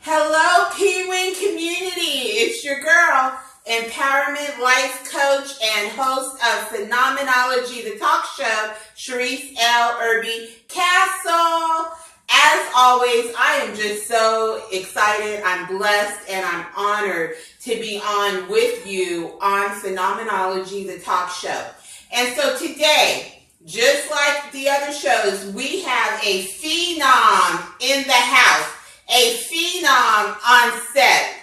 Hello, P-Wing community. It's your girl, empowerment life coach and host of Phenomenology, the talk show, Sharise Erby-Castle. As always, I am just so excited. I'm blessed and I'm honored to be on with you on Phenomenology, the talk show. And so today, just like the other shows, we have a phenom in the house. A phenom on set.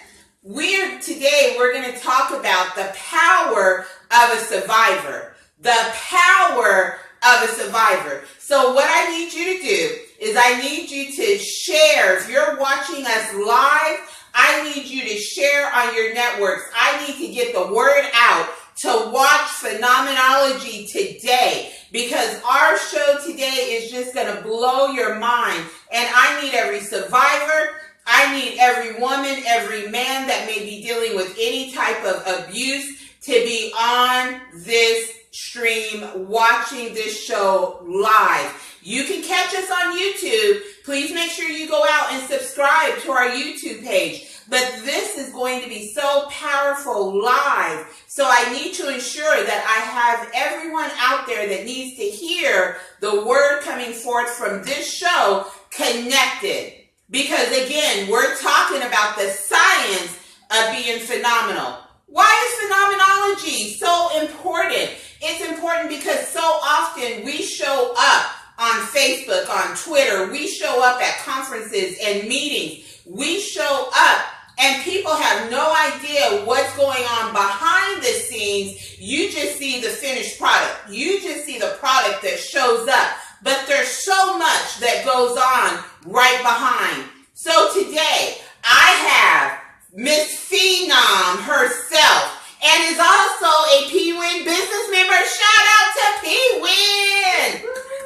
Today we're going to talk about the power of a survivor. The power of a survivor. So what I need you to do is I need you to share. If you're watching us live, I need you to share on your networks. I need to get the word out to watch Phenomenology today, because our show today is just going to blow your mind. And I need every survivor, I need every woman, every man that may be dealing with any type of abuse to be on this stream, watching this show live. You can catch us on YouTube. Please make sure you go out and subscribe to our YouTube page. But this is going to be so powerful live. So I need to ensure that I have everyone out there that needs to hear the word coming forth from this show connected. Because again, we're talking about the science of being phenomenal. Why is phenomenology so important? It's important because so often we show up on Facebook, on Twitter. We show up at conferences and meetings. We show up and people have no idea what's going on behind the scenes. You just see the finished product. You just see the product that shows up. But there's so much that goes on right behind. So today, I have Miss Phenom herself, and is also a P-Win business member. Shout out to P-Win!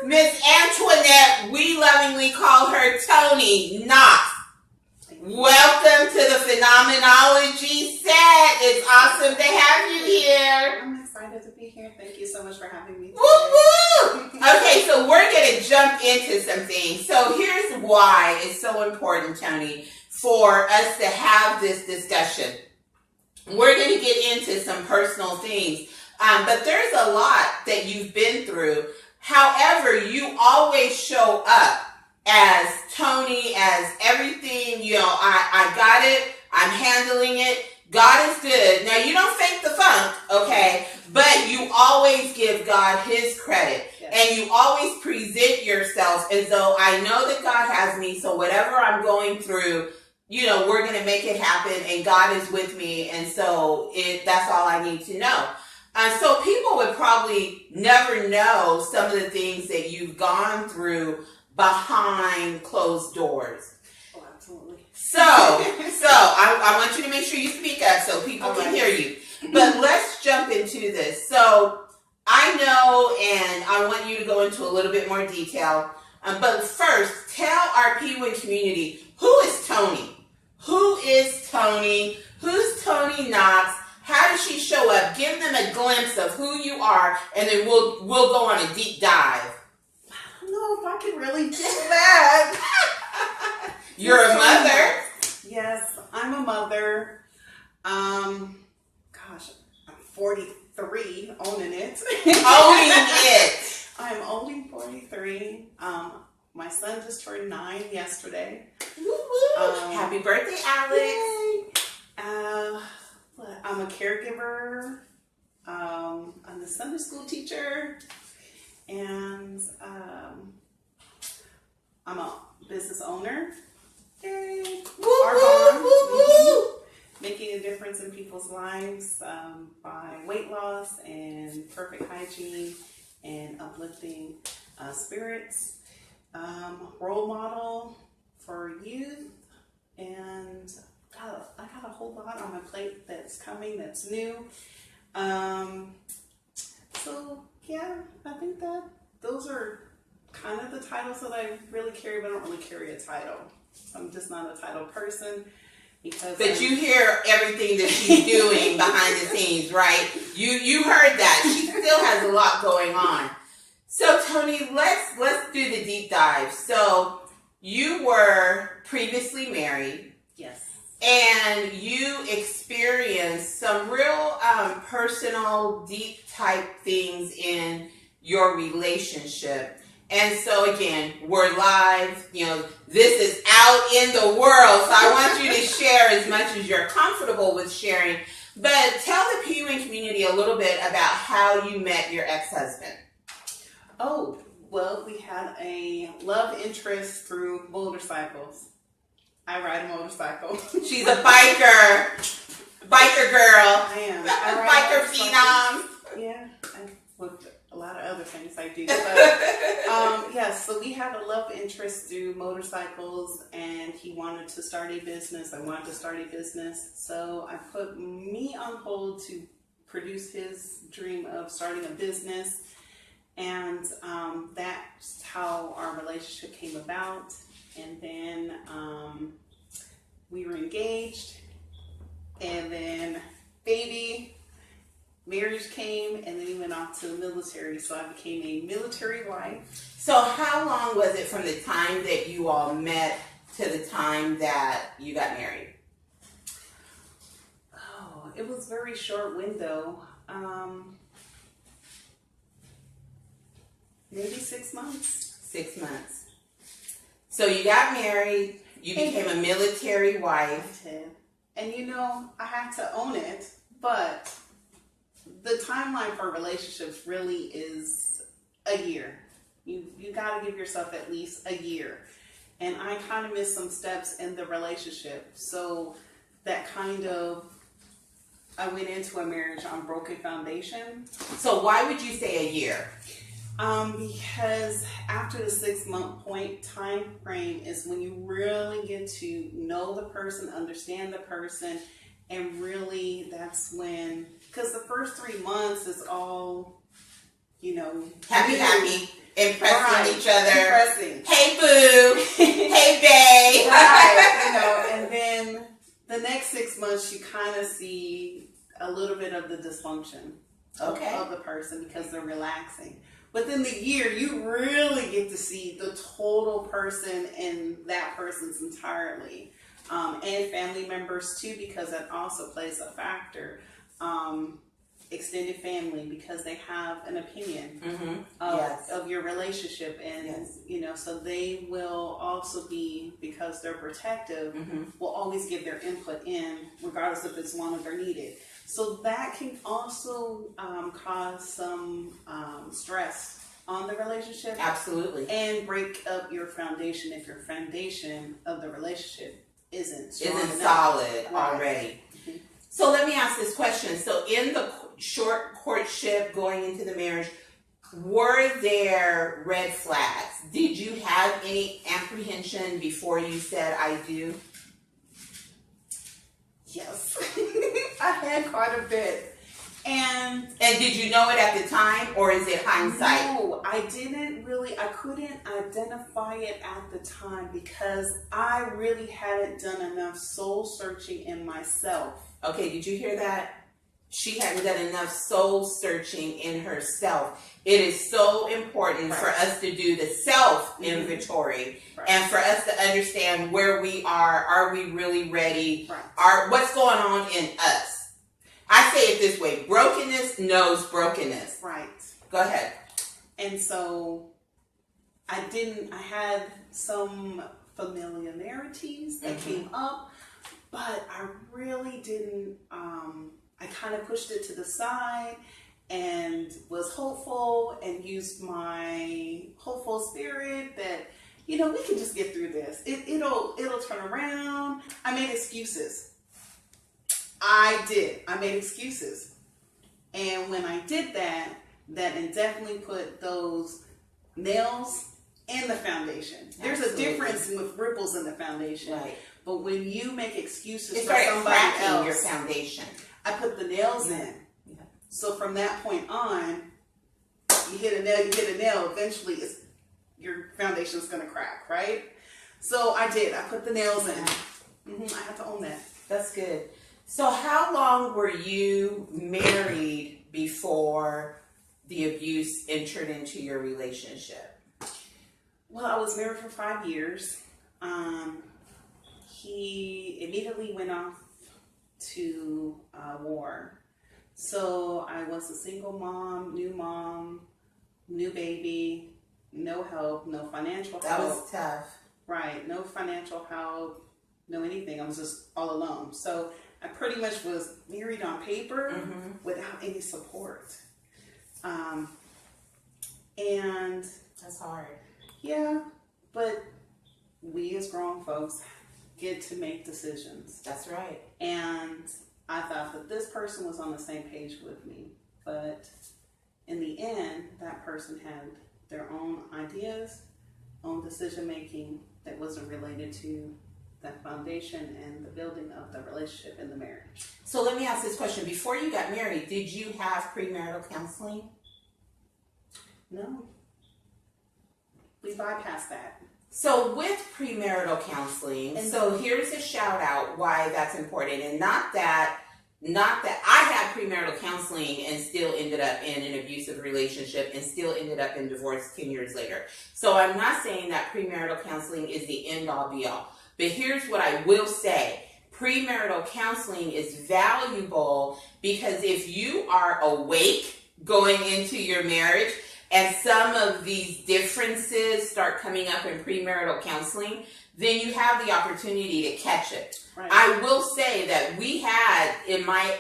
Miss Antoinette, we lovingly call her Toni Knox. Welcome to the Phenomenology set. It's awesome to have you here. I'm excited to be here. Thank you so much for having me today. Woo woo! Okay, so we're going to jump into some things. So here's why it's so important, Toni, for us to have this discussion. We're going to get into some personal things, but there's a lot that you've been through. However, you always show up as Toni, as everything, I got it, I'm handling it, God is good. Now, you don't fake the funk, okay, but you always give God his credit, and you always present yourself as though I know that God has me, so whatever I'm going through, we're going to make it happen, and God is with me, and so that's all I need to know. So people would probably never know some of the things that you've gone through behind closed doors. Oh, absolutely. So I want you to make sure you speak up so people can hear you. But let's jump into this. So I know, and I want you to go into a little bit more detail. But first, tell our P-Win community, who is Toni? Who is Toni? Who's Toni Knox? How does she show up? Give them a glimpse of who you are, and then we'll go on a deep dive. I don't know if I can really do that. You're a mother. Yes, I'm a mother. I'm 43, owning it. Owning it. I'm only 43. My son just turned 9 yesterday. Woo-woo. Happy birthday, Alex. I'm a caregiver. I'm a Sunday school teacher. And I'm a business owner. Yay! Making a difference in people's lives by weight loss and perfect hygiene and uplifting spirits. Role model for youth, and I got a whole lot on my plate that's coming, that's new. So yeah, I think that those are kind of the titles that I really carry, but I don't really carry a title. I'm just not a title person. But you hear everything that she's doing behind the scenes, right? You heard that. She still has a lot going on. So Toni, let's do the deep dive. So you were previously married. Yes. And you experienced some real personal, deep type things in your relationship. And so again, we're live, this is out in the world. So I want you to share as much as you're comfortable with sharing. But tell the PUN community a little bit about how you met your ex-husband. Oh, well, we had a love interest through motorcycles. I ride a motorcycle. She's a biker girl. I am. Biker phenom. Yeah, with a lot of other things I do. But yes, so we had a love interest through motorcycles, and he wanted to start a business. I wanted to start a business, so I put me on hold to produce his dream of starting a business, and that's how our relationship came about. And then we were engaged, and then marriage came, and then he went off to the military. So I became a military wife. So how long was it from the time that you all met to the time that you got married? Oh, it was a very short window. Maybe 6 months. 6 months. So you got married, you became a military wife. I did. And I had to own it, but the timeline for relationships really is a year. You got to give yourself at least a year. And I kind of missed some steps in the relationship. So that I went into a marriage on broken foundation. So why would you say a year? Because after the 6 month time frame is when you really get to know the person, understand the person, and really that's when, because the first 3 months is all, happy, impressing each other. Impressing. Hey boo, hey babe. Right, and then the next 6 months you kind of see a little bit of the dysfunction of the person because they're relaxing. But then the year, you really get to see the total person and that person's entirely. And family members too, because that also plays a factor. Extended family, because they have an opinion of your relationship. And, so they will also be, because they're protective, will always give their input in, regardless if it's wanted or needed. So that can also cause some stress on the relationship. Absolutely. And break up your foundation if your foundation of the relationship isn't solid already. Mm-hmm. So let me ask this question. So in the short courtship going into the marriage, were there red flags? Did you have any apprehension before you said I do? Yes. I had quite a bit. And did you know it at the time, or is it hindsight? No, I couldn't identify it at the time because I really hadn't done enough soul searching in myself. Okay, did you hear that? She hadn't done enough soul searching in herself. It is so important for us to do the self inventory and for us to understand where we are. Are we really ready? What's going on in us? I say it this way: brokenness knows brokenness. Right. Go ahead. And so I had some familiarities that came up, but I really didn't, I kind of pushed it to the side and was hopeful and used my hopeful spirit that, we can just get through this. It'll turn around. I made excuses. I made excuses. And when I did that definitely put those nails in the foundation. There's a difference with ripples in the foundation. Right. But when you make excuses for somebody else, your foundation. I put the nails in. Yeah. So from that point on, you hit a nail, eventually your foundation's going to crack, right? So I did. I put the nails in. I had to own that. That's good. So how long were you married before the abuse entered into your relationship? Well, I was married for 5 years. he immediately went off to war. So I was a single mom, new baby, no help, no financial help. That was tough. Right, no financial help, no anything. I was just all alone. So I pretty much was married on paper without any support. And that's hard. Yeah, but we as grown folks get to make decisions. That's right. And I thought that this person was on the same page with me. But in the end, that person had their own ideas, own decision making that wasn't related to that foundation and the building of the relationship and the marriage. So let me ask this question. Before you got married, did you have premarital counseling? No. We bypassed that. So with premarital counseling, and so here's a shout out why that's important. And not that I had premarital counseling and still ended up in an abusive relationship and still ended up in divorce 10 years later. So I'm not saying that premarital counseling is the end all be all. But here's what I will say. Premarital counseling is valuable because if you are awake going into your marriage and some of these differences start coming up in premarital counseling, then you have the opportunity to catch it. Right. I will say that we had, in my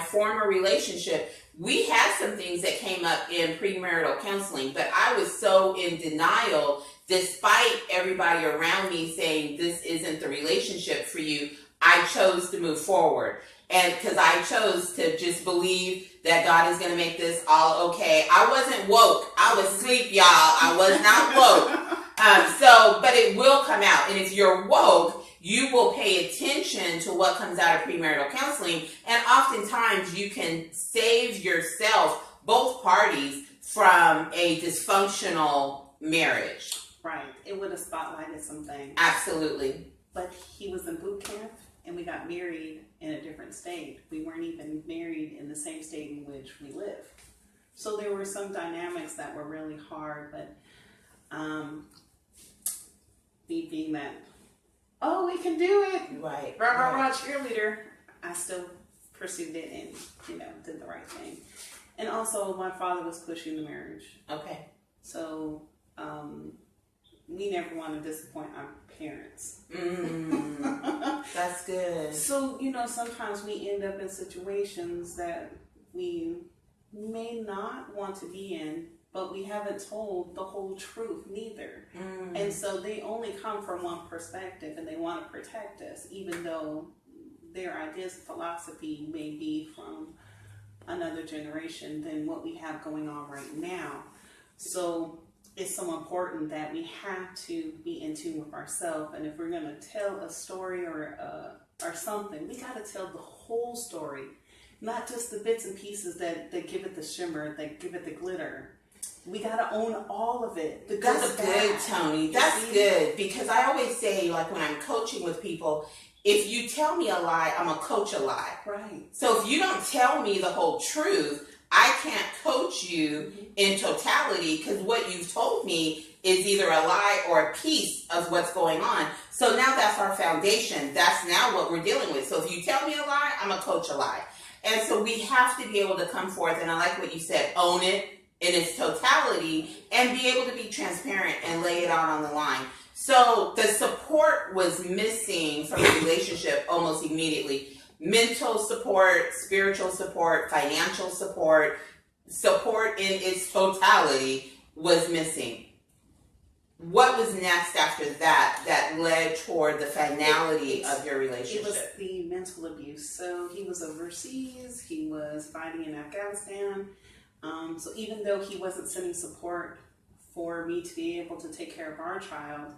former relationship, we had some things that came up in premarital counseling, but I was so in denial despite everybody around me saying this isn't the relationship for you. I chose to move forward. And because I chose to just believe that God is going to make this all okay. I wasn't woke. I was asleep, y'all. I was not woke. But it will come out. And if you're woke, you will pay attention to what comes out of premarital counseling. And oftentimes you can save yourself, both parties, from a dysfunctional marriage. Right. It would have spotlighted some things. Absolutely. But he was in boot camp and we got married in a different state. We weren't even married in the same state in which we lived. So there were some dynamics that were really hard, but me being that, oh, we can do it. Right. Rah, cheerleader. I still pursued it and, did the right thing. And also my father was pushing the marriage. Okay. So, we never want to disappoint our parents. That's good. So, sometimes we end up in situations that we may not want to be in, but we haven't told the whole truth neither. And so they only come from one perspective and they want to protect us, even though their ideas and philosophy may be from another generation than what we have going on right now. So it's so important that we have to be in tune with ourselves. And if we're going to tell a story or something, we got to tell the whole story, not just the bits and pieces that give it the shimmer, that give it the glitter. We got to own all of it. That's good, Toni. That's good. Because I always say, like when I'm coaching with people, if you tell me a lie, I'm going to coach a lie. Right. So if you don't tell me the whole truth, I can't coach you in totality because what you've told me is either a lie or a piece of what's going on. So now that's our foundation. That's now what we're dealing with. So if you tell me a lie, I'm going to coach a lie. And so we have to be able to come forth, and I like what you said, own it in its totality and be able to be transparent and lay it out on the line. So the support was missing from the relationship almost immediately. Mental support, spiritual support, financial support in its totality was missing. What was next after that led toward the finality of your relationship? It was the mental abuse. So he was overseas, he was fighting in Afghanistan. So even though he wasn't sending support for me to be able to take care of our child,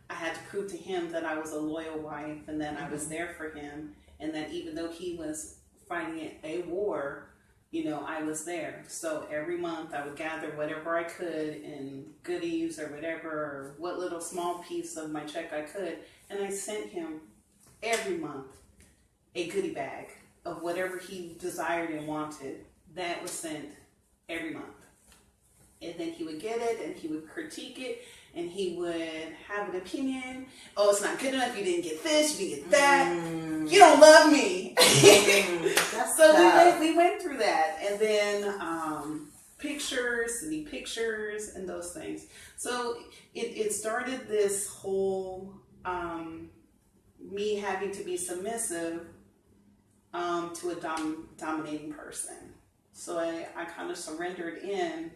I had to prove to him that I was a loyal wife and that I was there for him. And that even though he was fighting a war, I was there. So every month I would gather whatever I could in goodies or whatever, or what little small piece of my check I could. And I sent him every month a goodie bag of whatever he desired and wanted. That was sent every month. And then he would get it and he would critique it. and he would have an opinion. Oh, it's not good enough. You didn't get this. You didn't get that. You don't love me. So we went through that, and then pictures, sending pictures, and those things. So it started this whole me having to be submissive to a dominating person. So I kind of surrendered in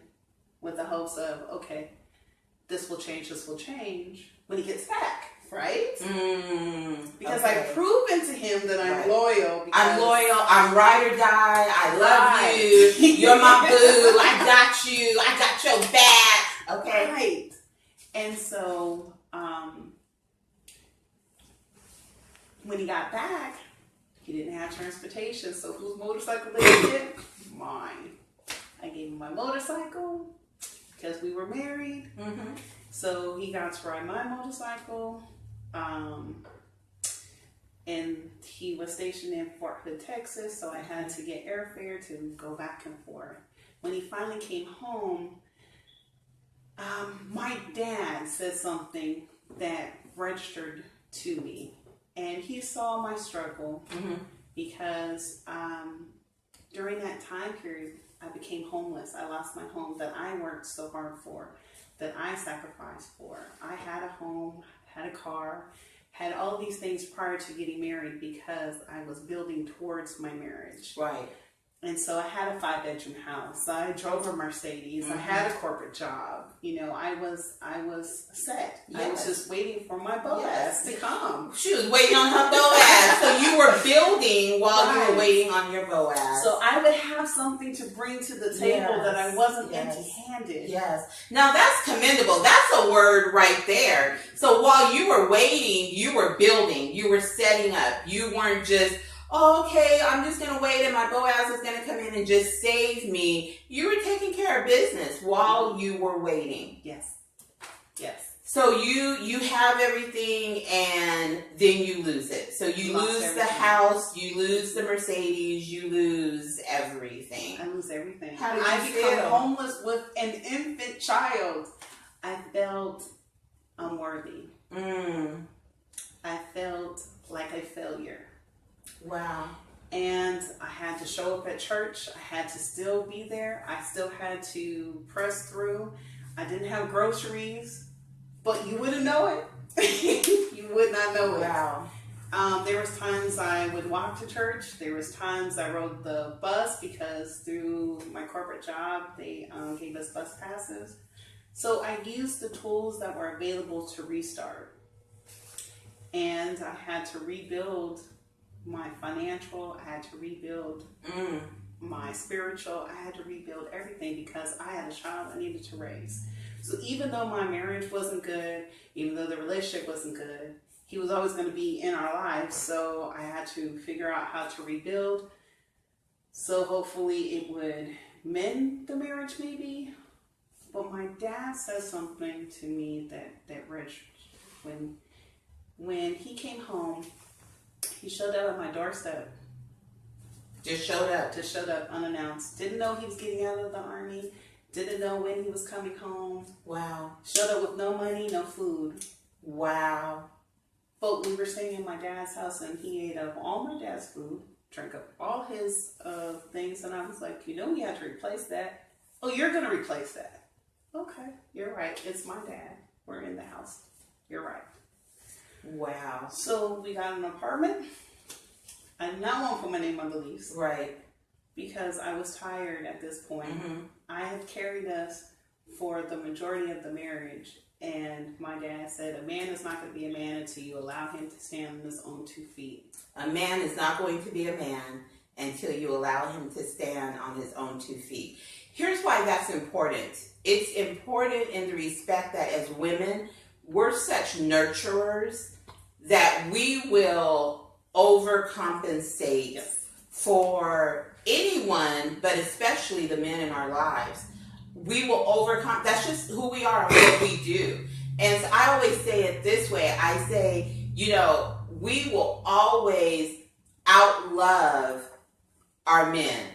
with the hopes of, okay, this will change when he gets back, right? Because I've proven to him that I'm loyal. I'm loyal. I'm ride or die. I love you. You're my boo. I got you. I got your back. Okay. Right. And so when he got back, he didn't have transportation. So whose motorcycle did he get? Mine. I gave him my motorcycle because we were married. So he got to ride my motorcycle. And he was stationed in Fort Hood, Texas. So I had to get airfare to go back and forth. When he finally came home, my dad said something that registered to me. And he saw my struggle because during that time period, I became homeless. I lost my home that I worked so hard for, that I sacrificed for. I had a home, had a car, had all these things prior to getting married because I was building towards my marriage. Right. And so I had a 5-bedroom house. I drove a Mercedes. I had a corporate job. You know, I was set. Yes. I was just waiting for my Boaz to come. She was waiting on her Boaz. So you were building while you were waiting on your Boaz. So I would have something to bring to the table that I wasn't empty-handed. Yes. Now that's commendable. That's a word right there. So while you were waiting, you were building. You were setting up. You weren't just, oh, okay, I'm just going to wait and my Boaz is going to come in and just save me. You were taking care of business while you were waiting. Yes. Yes. So you have everything and then you lose it. So you lose the house, you lose the Mercedes, you lose everything. I lose everything. How did you I feel? become homeless with an infant child. I felt unworthy. I felt like a failure. Wow. And I had to show up at church. I had to still be there. I still had to press through. I didn't have groceries, but you wouldn't know it. You would not know it. Wow. There was times I would walk to church. There was times I rode the bus because through my corporate job, they gave us bus passes. So I used the tools that were available to restart. And I had to rebuild my financial, I had to rebuild my spiritual, I had to rebuild everything because I had a child I needed to raise. So even though my marriage wasn't good, even though the relationship wasn't good, he was always going to be in our lives. So I had to figure out how to rebuild. So hopefully it would mend the marriage maybe. But my dad said something to me that registered. When he came home, he showed up at my doorstep. Just showed up. Just showed up unannounced. Didn't know he was getting out of the army. Didn't know when he was coming home. Wow. Showed up with no money, no food. Wow. But we were staying in my dad's house and he ate up all my dad's food, drank up all his things. And I was like, you know, we had to replace that. Oh, you're going to replace that. Okay, you're right. It's my dad. We're in the house. You're right. Wow. So we got an apartment. I did not want to put my name on the lease. Right. Because I was tired at this point. I had carried us for the majority of the marriage. And my dad said, a man is not going to be a man until you allow him to stand on his own 2 feet. A man is not going to be a man until you allow him to stand on his own 2 feet. Here's why that's important. It's important in the respect that as women, we're such nurturers that we will overcompensate for anyone, but especially the men in our lives. We will overcome. That's just who we are and what we do. And so I always say it this way. I say, you know, we will always outlove our men.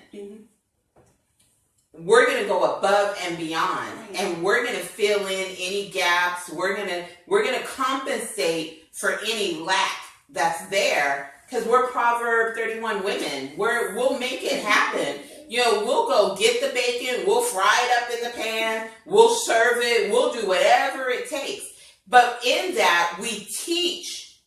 we're going to go above and beyond, and we're going to fill in any gaps. We're going to compensate for any lack that's there, because we're Proverb 31 women. We'll make it happen. We'll go get the bacon, we'll fry it up in the pan, we'll serve it, we'll do whatever it takes. But in that, we teach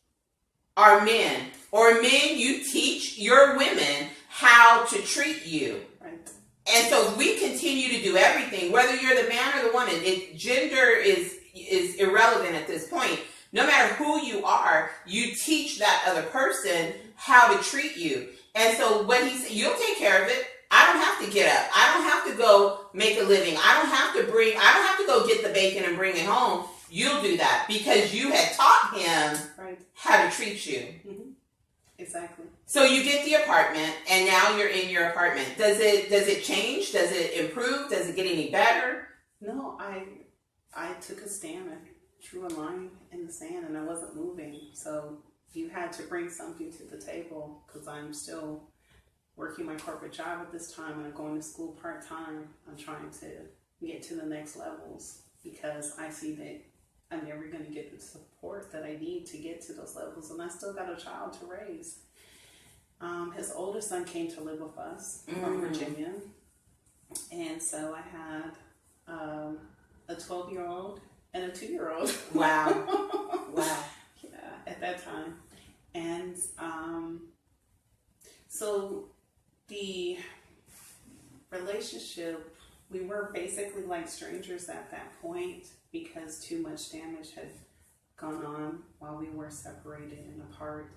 our men, or men, you teach your women how to treat you. Right. And so we continue to do everything, whether you're the man or the woman. Gender is irrelevant at this point. No matter who you are, you teach that other person how to treat you. And so what he said, you'll take care of it. I don't have to get up. I don't have to go make a living. I don't have to go get the bacon and bring it home. You'll do that because you had taught him how to treat you. Mm-hmm. Exactly. So you get the apartment, and now you're in your apartment. Does it change? Does it improve? Does it get any better? No, I took a stand and drew a line in the sand, and I wasn't moving. So you had to bring something to the table, because I'm still working my corporate job at this time, and I'm going to school part-time. I'm trying to get to the next levels, because I see that I'm never going to get the support that I need to get to those levels, and I still got a child to raise. His oldest son came to live with us from Virginia, and so I had a 12-year-old and a 2-year-old. Wow. Wow. Yeah, at that time. And so the relationship, we were basically like strangers at that point, because too much damage had gone on while we were separated and apart.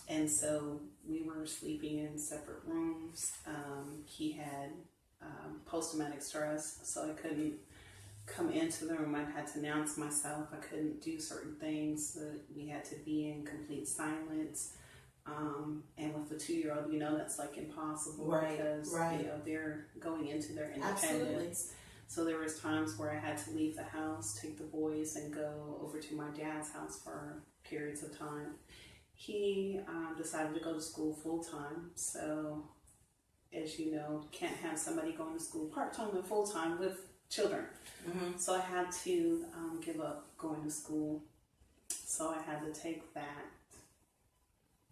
And so we were sleeping in separate rooms. He had post-traumatic stress, so I couldn't come into the room. I had to announce myself. I couldn't do certain things. We had to be in complete silence. And with the 2-year-old, that's like impossible, because they're going into their independence. Absolutely. So there was times where I had to leave the house, take the boys, and go over to my dad's house for periods of time. He decided to go to school full-time. So, as you know, can't have somebody going to school part-time and full-time with children. Mm-hmm. So I had to give up going to school. So I had to take that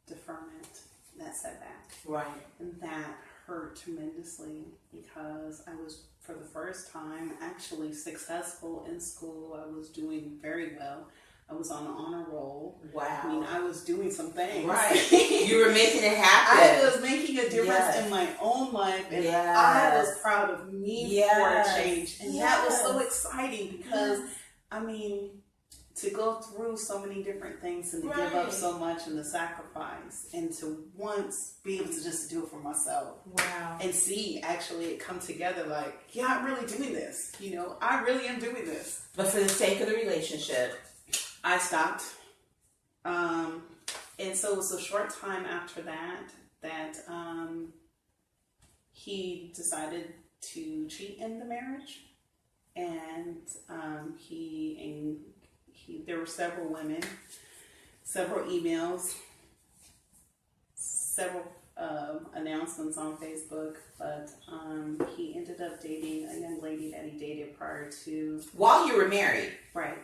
deferment, that setback. Right. And that hurt tremendously, because I was, for the first time, actually successful in school. I was doing very well. I was on an honor roll. Wow. I mean, I was doing some things. Right. You were making it happen. I was making a difference in my own life, and I was proud of me for a change. And that was so exciting, because, I mean, to go through so many different things, and to give up so much, and to sacrifice, and to once be able to just do it for myself. Wow. And see actually it come together, like, I'm really doing this. I really am doing this. But for the sake of the relationship, I stopped. And so it was a short time after that he decided to cheat in the marriage. And there were several women, several emails, several announcements on Facebook, but he ended up dating a young lady that he dated prior to. While you were married. Right.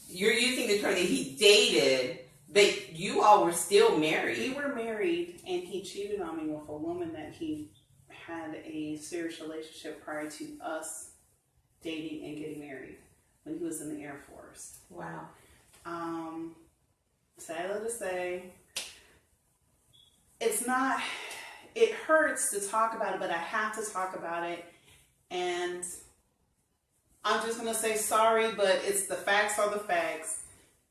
You're using the term that he dated, but you all were still married. We were married, and he cheated on me with a woman that he had a serious relationship prior to us dating and getting married, when he was in the Air Force. Wow. Sadly to say, it hurts to talk about it, but I have to talk about it. And I'm just going to say sorry, but the facts are the facts.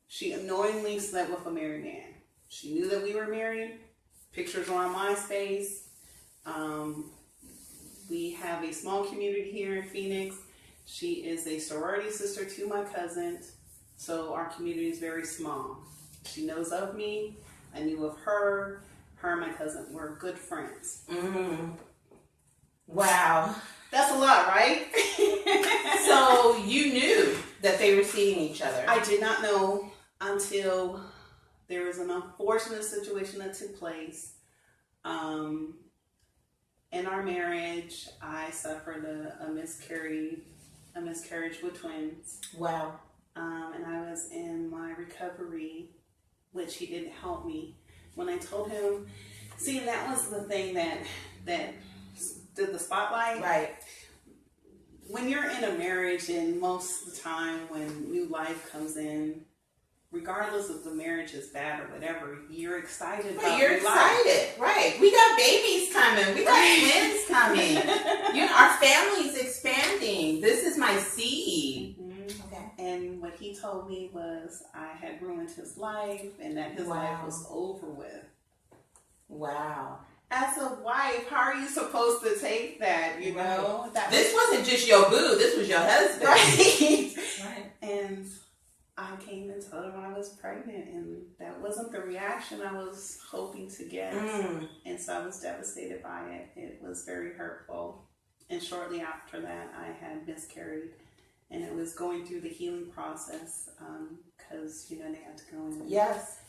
She unknowingly slept with a married man. She knew that we were married. Pictures are on MySpace. We have a small community here in Phoenix. She is a sorority sister to my cousin. So our community is very small. She knows of me. I knew of her. Her and my cousin were good friends. Mm-hmm. Wow. That's a lot, right? So you knew that they were seeing each other. I did not know until there was an unfortunate situation that took place. And in our marriage, I suffered a miscarriage with twins. Wow. And I was in my recovery, which he didn't help me. When I told him, see, that was the thing that did the spotlight. Right. When you're in a marriage, and most of the time when new life comes in, regardless if the marriage is bad or whatever, you're excited about You're excited. Life. Right. We got babies coming. We got twins coming. Our family's expanding. This is my seed. Mm-hmm. Okay. And what he told me was I had ruined his life and that his life was over with. Wow. As a wife, how are you supposed to take that, you know? This wasn't just your boo, this was your husband. Right. And I came and told him I was pregnant, and that wasn't the reaction I was hoping to get. And so I was devastated by it. It was very hurtful. And shortly after that, I had miscarried, and it was going through the healing process because, they had to go in. Yes.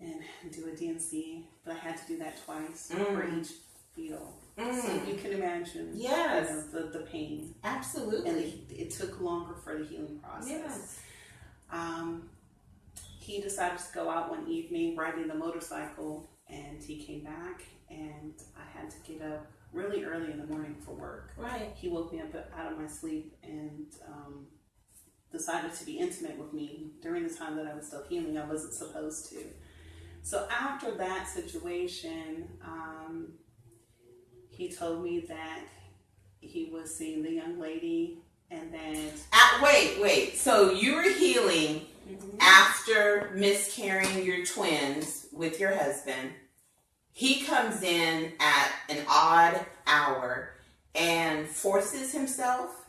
And do a DNC, but I had to do that twice for each fetal. So you can imagine the pain. Absolutely. And it took longer for the healing process. Yes. He decided to go out one evening riding the motorcycle, and he came back, and I had to get up really early in the morning for work. Right. He woke me up out of my sleep and decided to be intimate with me during the time that I was still healing. I wasn't supposed to. So after that situation, he told me that he was seeing the young lady, and that... Wait. So you were healing after miscarrying your twins with your husband. He comes in at an odd hour and forces himself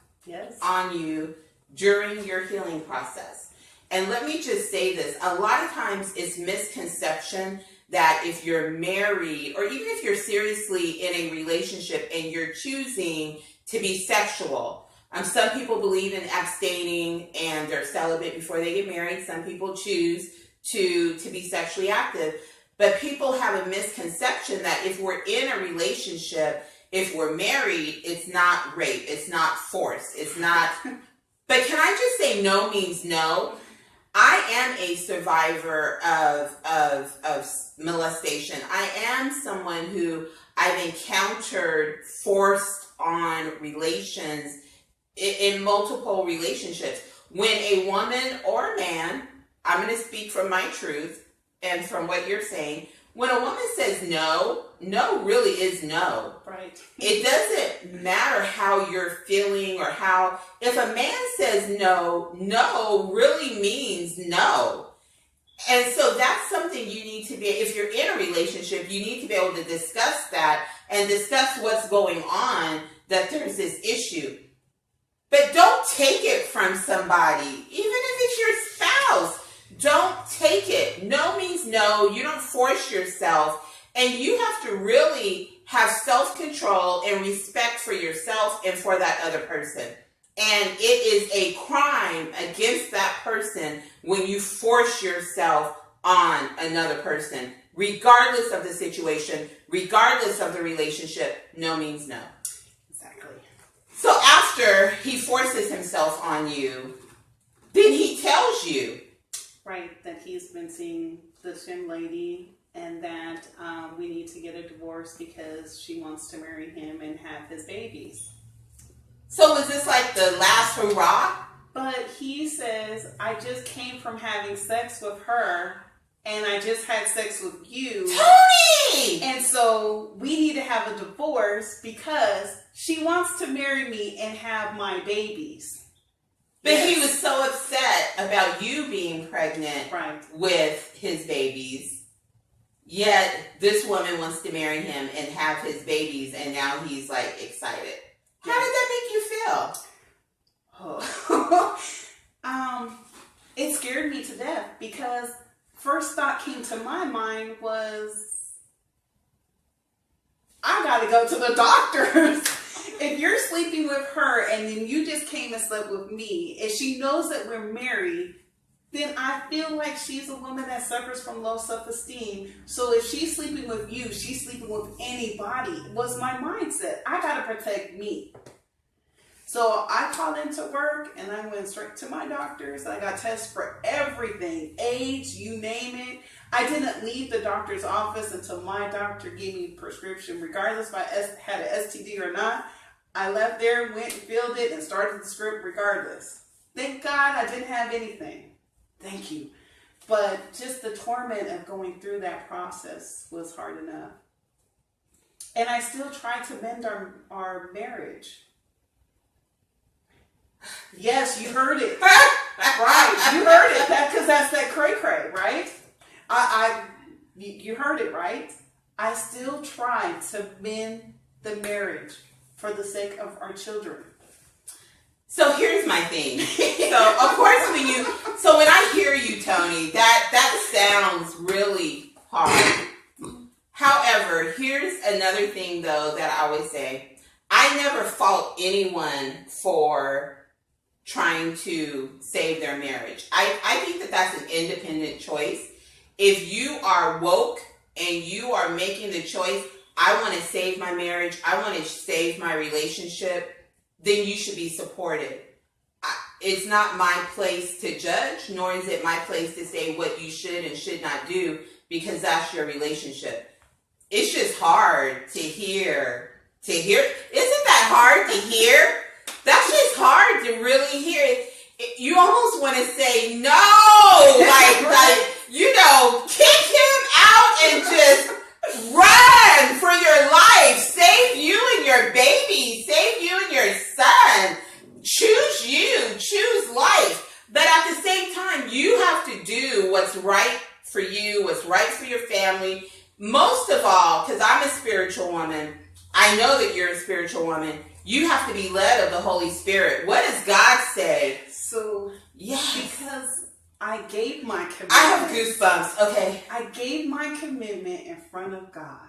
on you during your healing process. And let me just say this. A lot of times it's misconception that if you're married, or even if you're seriously in a relationship and you're choosing to be sexual. Some people believe in abstaining and they're celibate before they get married. Some people choose to be sexually active. But people have a misconception that if we're in a relationship, if we're married, it's not rape. It's not force. It's not... But can I just say no means no? I am a survivor of molestation. I am someone who I've encountered forced on relations in multiple relationships. When a woman or a man, I'm going to speak from my truth and from what you're saying. When a woman says no, no really is no. Right. It doesn't matter how you're feeling or how, if a man says no, no really means no. And so that's something you need to be, if you're in a relationship, you need to be able to discuss that and discuss what's going on, that there's this issue. But don't take it from somebody, even if it's your spouse. Don't take it. No means no. You don't force yourself. And you have to really have self-control and respect for yourself and for that other person. And it is a crime against that person when you force yourself on another person, regardless of the situation, regardless of the relationship. No means no. Exactly. So after he forces himself on you, then he tells you. Right, that he's been seeing this young lady, and that we need to get a divorce because she wants to marry him and have his babies. So was this like the last hurrah? But he says, I just came from having sex with her, and I just had sex with you. Toni! And so we need to have a divorce because she wants to marry me and have my babies. But he was so upset about you being pregnant with his babies. Yet this woman wants to marry him and have his babies, and now he's like excited. How did that make you feel? It scared me to death because first thought came to my mind was, I gotta go to the doctors. If you're sleeping with her and then you just came and slept with me, and she knows that we're married, then I feel like she's a woman that suffers from low self-esteem. So if she's sleeping with you, she's sleeping with anybody, was my mindset. I got to protect me. So I called into work and I went straight to my doctors. I got tests for everything, AIDS, you name it. I didn't leave the doctor's office until my doctor gave me a prescription, regardless if I had an STD or not. I left there, went and filled it, and started the script regardless. Thank God I didn't have anything. Thank you. But just the torment of going through that process was hard enough. And I still tried to mend our marriage. Yes, you heard it. Right. You heard it. Because that's that cray-cray, right? You heard it, right? I still tried to mend the marriage for the sake of our children. So here's my thing. So of course when I hear you, Toni, that sounds really hard. However, here's another thing though that I always say. I never fault anyone for trying to save their marriage. I think that that's an independent choice. If you are woke and you are making the choice, I want to save my marriage, I want to save my relationship, then you should be supported. It's not my place to judge, nor is it my place to say what you should and should not do, because that's your relationship. It's just hard to hear. Isn't that hard to hear? That's just hard to really hear. You almost want to say no, kick him out and just run for your life. Save you and your baby. Save you and your son. Choose you. Choose life. But at the same time, you have to do what's right for you, what's right for your family. Most of all, because I'm a spiritual woman, I know that you're a spiritual woman. You have to be led of the Holy Spirit. What does God say? So, yes. Because I gave my commitment. I have goosebumps. Okay. I gave my commitment in front of God.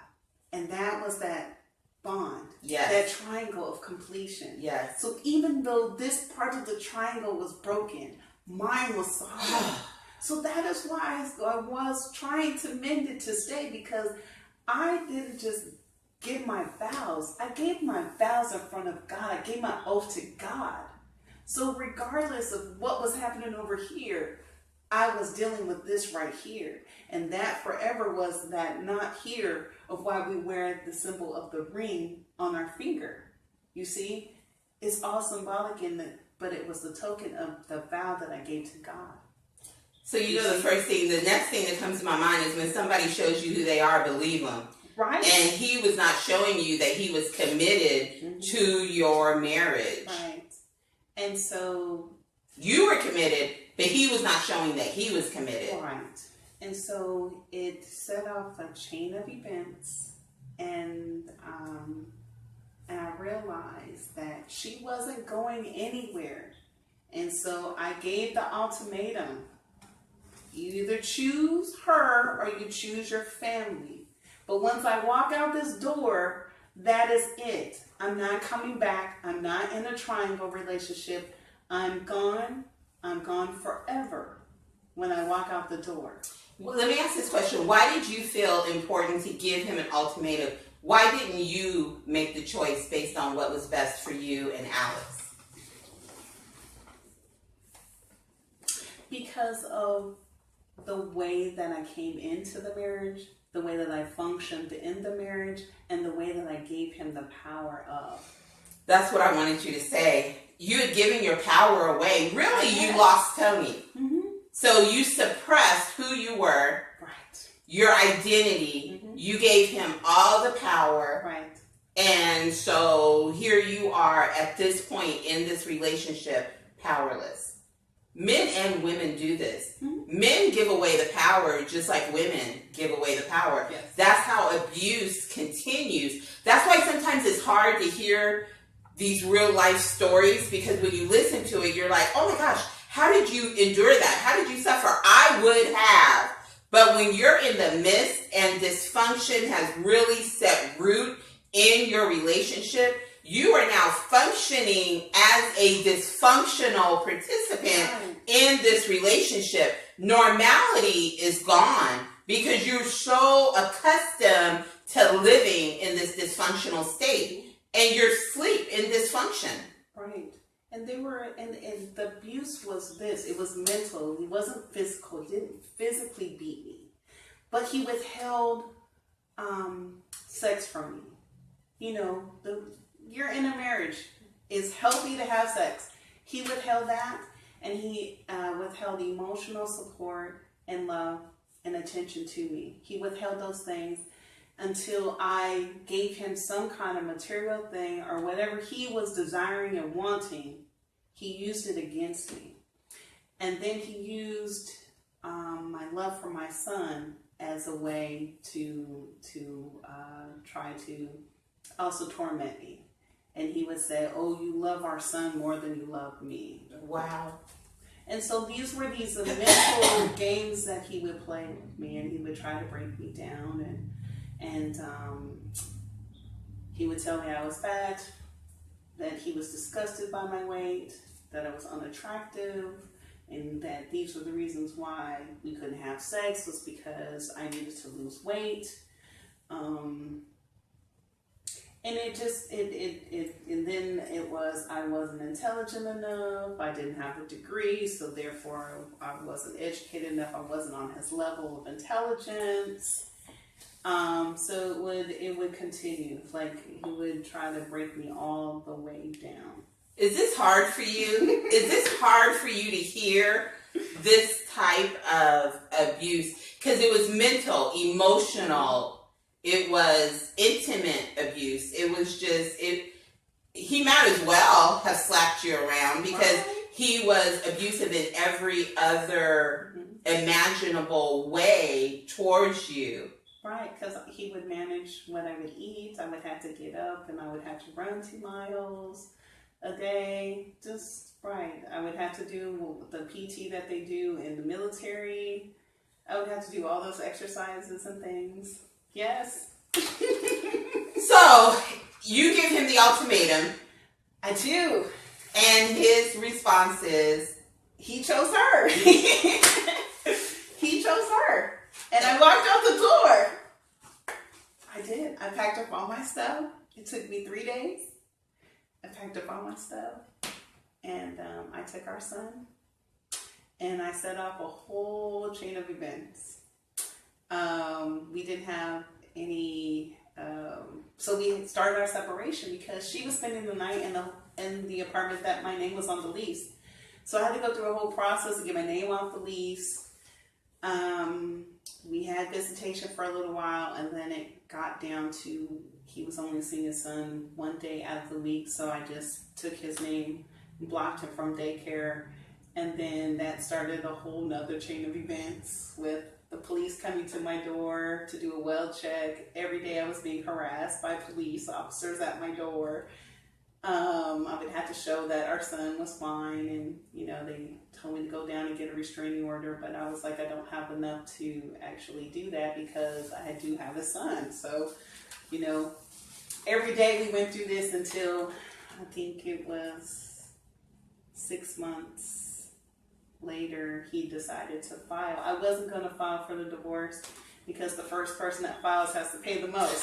And that was that bond. Yes. That triangle of completion. Yes. So even though this part of the triangle was broken, mine was solid. So that is why I was trying to mend it to stay, because I didn't just give my vows. I gave my vows in front of God. I gave my oath to God. So regardless of what was happening over here, I was dealing with this right here. And that forever was that not here of why we wear the symbol of the ring on our finger. You see, it's all symbolic but it was the token of the vow that I gave to God. So the next thing that comes to my mind is when somebody shows you who they are, believe them. Right. And he was not showing you that he was committed to your marriage. Right. And so you were committed, but he was not showing that he was committed. Right. And so it set off a chain of events, and I realized that she wasn't going anywhere. And so I gave the ultimatum. You either choose her or you choose your family. But once I walk out this door, that is it. I'm not coming back. I'm not in a triangle relationship. I'm gone. I'm gone forever when I walk out the door. Well, let me ask this question. Why did you feel important to give him an ultimatum? Why didn't you make the choice based on what was best for you and Alex? Because of the way that I came into the marriage, the way that I functioned in the marriage, and the way that I gave him the power of. That's what I wanted you to say. You had given your power away. Really, you lost Toni. Mm-hmm. So you suppressed who you were, right? Your identity. Mm-hmm. You gave him all the power. Right. And so here you are at this point in this relationship, powerless. Men and women do this. Mm-hmm. Men give away the power just like women give away the power. Yes. That's how abuse continues. That's why sometimes it's hard to hear these real life stories, because when you listen to it, you're like, oh my gosh, how did you endure that? How did you suffer? I would have. But when you're in the midst and dysfunction has really set root in your relationship, you are now functioning as a dysfunctional participant in this relationship. Normality is gone because you're so accustomed to living in this dysfunctional state, and you're asleep in dysfunction. Right. And they were, and the abuse was this. It was mental. It wasn't physical. He didn't physically beat me, but he withheld sex from me. You know, you're in a marriage. It's healthy to have sex. He withheld that, and he withheld emotional support and love and attention to me. He withheld those things until I gave him some kind of material thing or whatever he was desiring and wanting. He used it against me. And then he used my love for my son as a way to try to also torment me. And he would say, oh, you love our son more than you love me. Wow. And so these were these mental games that he would play with me, and he would try to break me down, and he would tell me I was fat, that he was disgusted by my weight, that I was unattractive, and that these were the reasons why we couldn't have sex, was because I needed to lose weight. And it just, and then it was, I wasn't intelligent enough, I didn't have a degree, so therefore I wasn't educated enough, I wasn't on his level of intelligence. So it would continue, like he would try to break me all the way down. Is this hard for you? Is this hard for you to hear this type of abuse? Because it was mental, emotional, it was intimate abuse. It was just, he might as well have slapped you around because he was abusive in every other imaginable way towards you. Right, because he would manage what I would eat. I would have to get up and I would have to run 2 miles a day. Just, right. I would have to do the PT that they do in the military. I would have to do all those exercises and things. Yes. So, you give him the ultimatum. I do. And his response is, he chose her. He chose her. And I walked out the door. I did. I packed up all my stuff. It took me 3 days. I packed up all my stuff. And I took our son. And I set up a whole chain of events. We didn't have any... so we started our separation because she was spending the night in the apartment that my name was on the lease. So I had to go through a whole process to get my name off the lease. We had visitation for a little while, and then it got down to he was only seeing his son 1 day out of the week, so I just took his name, blocked him from daycare, and then that started a whole nother chain of events with the police coming to my door to do a well check. Every day I was being harassed by police officers at my door. I would have to show that our son was fine, and they told me to go down and get a restraining order, but I was like, I don't have enough to actually do that because I do have a son. So, every day we went through this until I think it was 6 months later, he decided to file. I wasn't going to file for the divorce because the first person that files has to pay the most.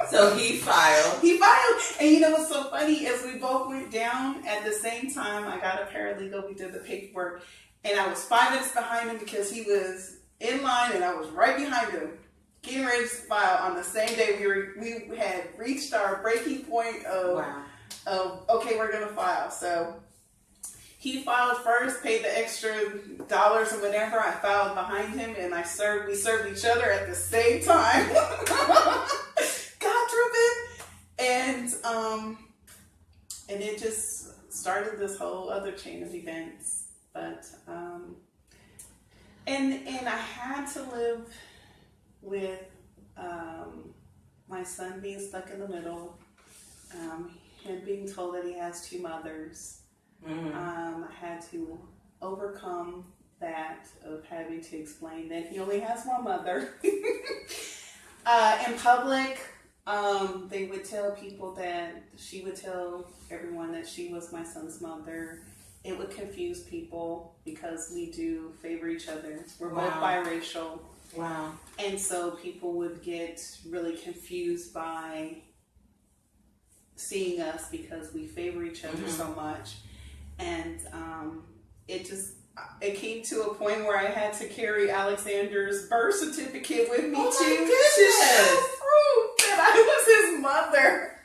So he filed. He filed. And what's so funny is we both went down at the same time. I got a paralegal. We did the paperwork. And I was 5 minutes behind him because he was in line and I was right behind him, getting ready to file on the same day. We had reached our breaking point of okay, we're going to file. So he filed first, paid the extra dollars or whatever. I filed behind him, and we served each other at the same time. God driven. And it just started this whole other chain of events. But and I had to live with my son being stuck in the middle. Him being told that he has 2 mothers. I had to overcome that of having to explain that he only has 1 mother. In public, They would tell people that she would tell everyone that she was my son's mother. It would confuse people because we do favor each other. We're both biracial. Wow. And so people would get really confused by seeing us because we favor each other so much. And it came to a point where I had to carry Alexander's birth certificate with me to show proof that I was his mother.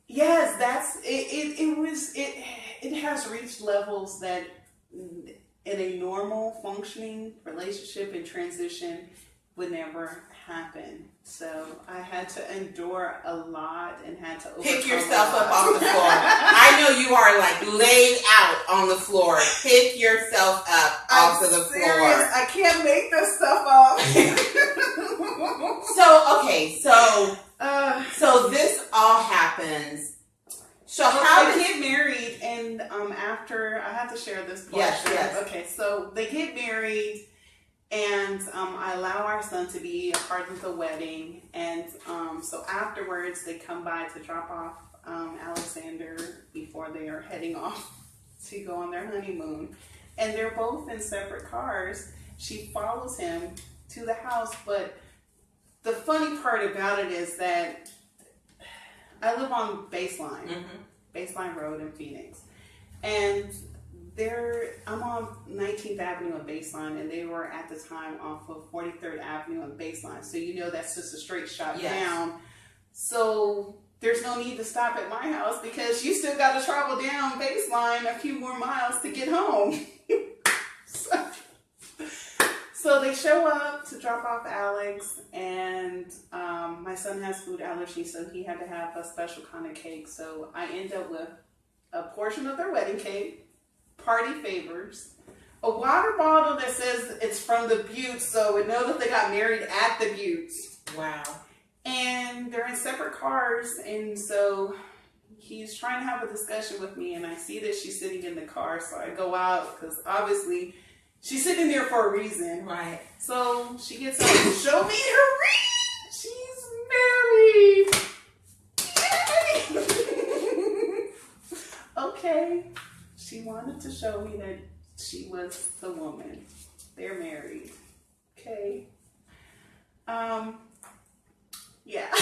Yes, that's it. It has reached levels that in a normal functioning relationship and transition would never happen. So I had to endure a lot and had to pick yourself up off the floor. I know you are like laid out on the floor. Pick yourself up off of the floor. I can't make this stuff up. So this all happens. So how they get married, and after I have to share this part. Yes. Okay, so they get married. And I allow our son to be a part of the wedding. And so afterwards, they come by to drop off Alexander before they are heading off to go on their honeymoon. And they're both in separate cars. She follows him to the house. But the funny part about it is that I live on Baseline Road in Phoenix. And I'm on 19th Avenue and Baseline, and they were at the time off of 43rd Avenue and Baseline. So you know that's just a straight shot down. So there's no need to stop at my house because you still got to travel down Baseline a few more miles to get home. So they show up to drop off Alex, and my son has food allergies, so he had to have a special kind of cake. So I end up with a portion of their wedding cake, party favors, a water bottle that says it's from the Buttes, so we know that they got married at the Buttes. Wow. And they're in separate cars, and so he's trying to have a discussion with me, and I see that she's sitting in the car, so I go out, because obviously she's sitting there for a reason. Right. So she gets up and show me her ring. She's married. Yay! Okay. She wanted to show me that she was the woman. They're married. Okay. Yeah.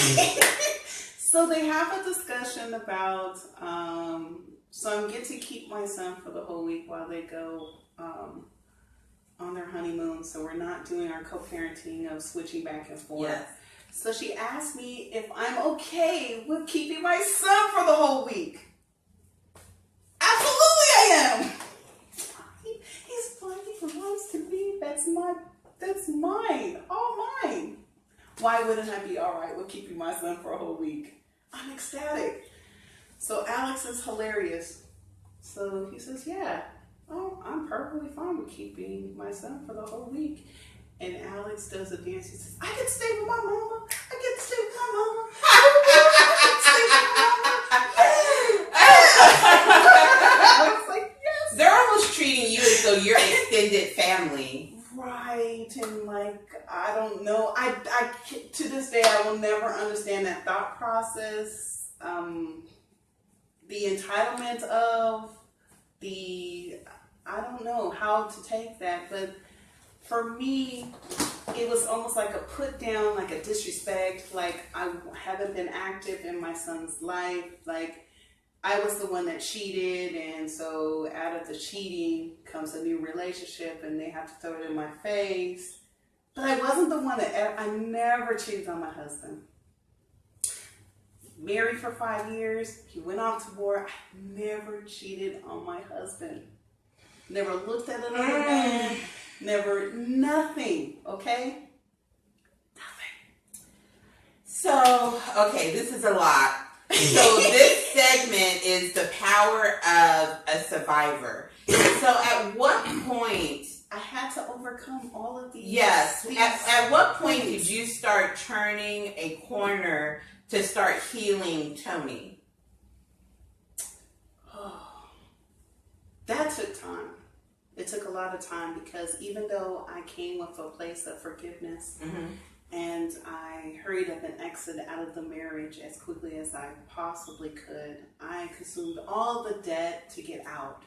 So they have a discussion about, so I'm get to keep my son for the whole week while they go on their honeymoon. So we're not doing our co-parenting of switching back and forth. Yes. So she asked me if I'm okay with keeping my son for the whole week. Absolutely I am. He's fine. He belongs to me. That's mine. All mine. Why wouldn't I be all right with keeping my son for a whole week? I'm ecstatic. So Alex is hilarious. So he says, yeah, I'm perfectly fine with keeping my son for the whole week. And Alex does a dance. He says, I get to stay with my mama. I get to stay with my mama. I get to stay with my mama. I was like, yes. They're almost treating you as though you're extended family. Right. And like, I don't know. I to this day, I will never understand that thought process. The entitlement of I don't know how to take that, but for me, it was almost like a put down, like a disrespect, like I haven't been active in my son's life, like I was the one that cheated, and so out of the cheating comes a new relationship, and they have to throw it in my face. But I wasn't the one I never cheated on my husband. Married for 5 years, he went off to war. I never cheated on my husband. Never looked at another man. Never, nothing, okay? Nothing. So, okay, this is a lot. So this segment is the power of a survivor. So at what point... I had to overcome all of these. Yes. At what point did you start turning a corner to start healing Toni? Oh, that took time. It took a lot of time because even though I came with a place of forgiveness And I hurried up and exited out of the marriage as quickly as I possibly could. I consumed all the debt to get out.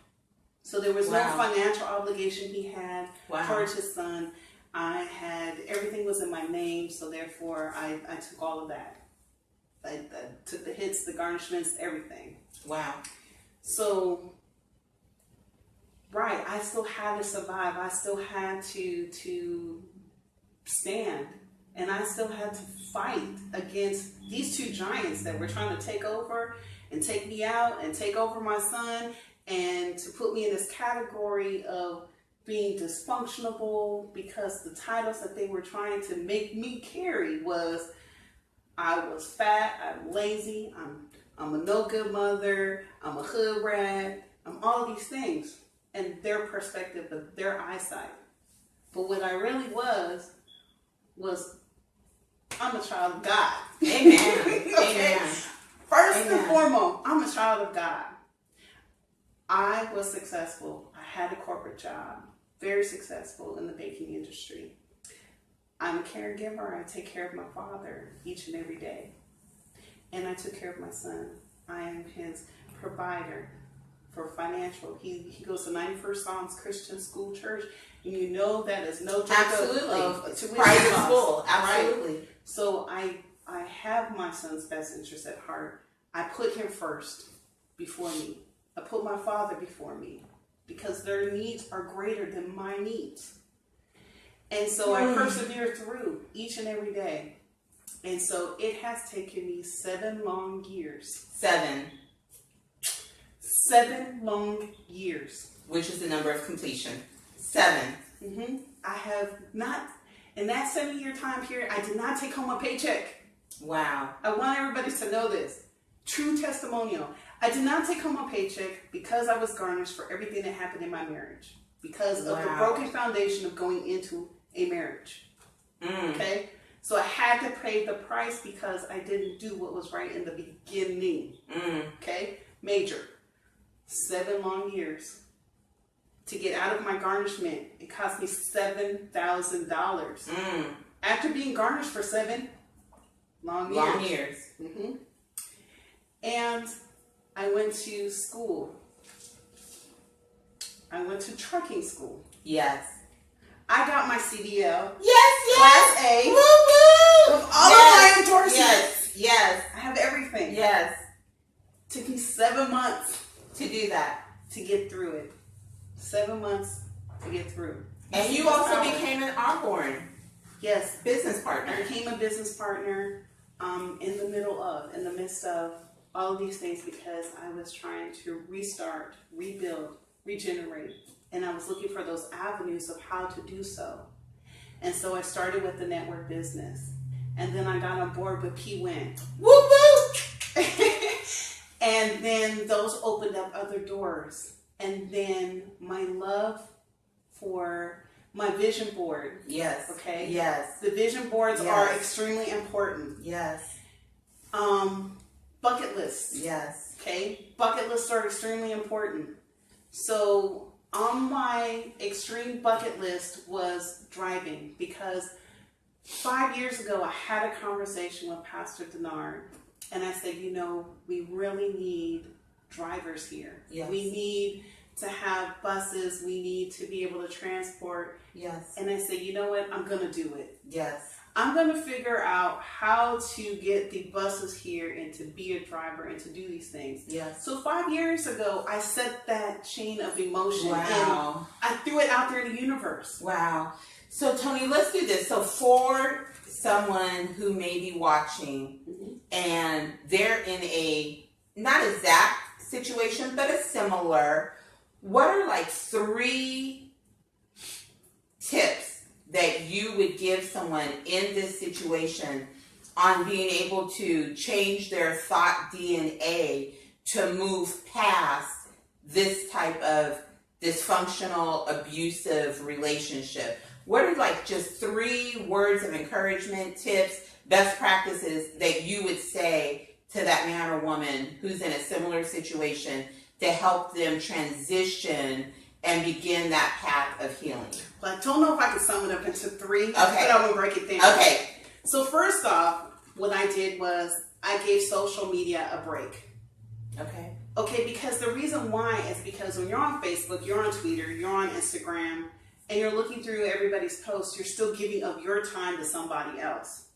So there was no financial obligation he had towards his son. Everything was in my name, so therefore I took all of that. I took the hits, the garnishments, everything. Wow. So, I still had to survive. I still had to stand. And I still had to fight against these two giants that were trying to take over and take me out and take over my son and to put me in this category of being dysfunctional, because the titles that they were trying to make me carry was I was fat, I'm lazy, I'm a no good mother, I'm a hood rat, I'm all these things, and their perspective of their eyesight. But what I really was I'm a child of God. Amen. Okay? Amen. First and foremost, I'm a child of God. I was successful. I had a corporate job, very successful in the baking industry. I'm a caregiver. I take care of my father each and every day. And I took care of my son. I am his provider for financial. He goes to 91st Psalms Christian School Church, and you know that is no joke. Absolutely. Of tuition Private costs, school. Absolutely. Right? So I have my son's best interest at heart. I put him first before me. I put my father before me because their needs are greater than my needs. And so I persevere through each and every day. And so it has taken me 7 long years. 7 long years. Which is the number of completion. 7. Mm-hmm. I have not, in that 7-year time period, I did not take home a paycheck. Wow. I want everybody to know this. True testimonial. I did not take home a paycheck because I was garnished for everything that happened in my marriage. Because of the broken foundation of going into a marriage. Okay? So I had to pay the price because I didn't do what was right in the beginning. Okay? Major. 7 long years. To get out of my garnishment, it cost me $7,000. After being garnished for 7 long years. Mm-hmm. And I went to school. I went to trucking school. Yes. I got my CDL. Yes. Class A. Woo woo. With all of my endorsements. Yes. I have everything. Yes. Took me 7 months to do that. To get through it. 7 months to get through. And you also became an Osborne. Yes. Business partner. I became a business partner in the midst of all of these things because I was trying to restart, rebuild, regenerate. And I was looking for those avenues of how to do so. And so I started with the network business. And then I got on board with PWIN. Woo woo! And then those opened up other doors. And then my love for my vision board. Yes. Okay? Yes. The vision boards are extremely important. Yes. Bucket lists. Yes. Okay? Bucket lists are extremely important. So on my extreme bucket list was driving because 5 years ago I had a conversation with Pastor Denard and I said, we really need drivers here. Yes. We need to have buses. We need to be able to transport. Yes. And I said, you know what? I'm going to do it. Yes. I'm going to figure out how to get the buses here and to be a driver and to do these things. Yes. So 5 years ago, I set that chain of emotion. Wow. And I threw it out there in the universe. Wow. So Toni, let's do this. So for someone who may be watching and they're in a, not exact situation, but a similar, what are like 3 tips that you would give someone in this situation on being able to change their thought DNA to move past this type of dysfunctional, abusive relationship? What are like just 3 words of encouragement, tips, best practices that you would say to that man or woman who's in a similar situation to help them transition and begin that path of healing? Well, I don't know if I can sum it up into 3, okay. but I'm going to break it down. Okay. So first off, what I did was I gave social media a break. Okay. Okay, because the reason why is because when you're on Facebook, you're on Twitter, you're on Instagram, and you're looking through everybody's posts, you're still giving of your time to somebody else.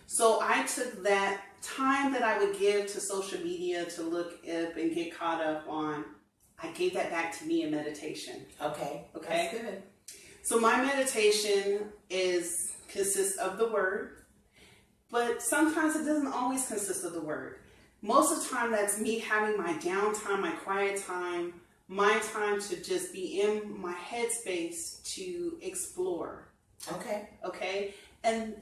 So I took that time that I would give to social media to look up and get caught up on, I gave that back to me in meditation. Okay. Okay. That's good. So my meditation consists of the word, but sometimes it doesn't always consist of the word. Most of the time that's me having my downtime, my quiet time, my time to just be in my headspace to explore. Okay. Okay. And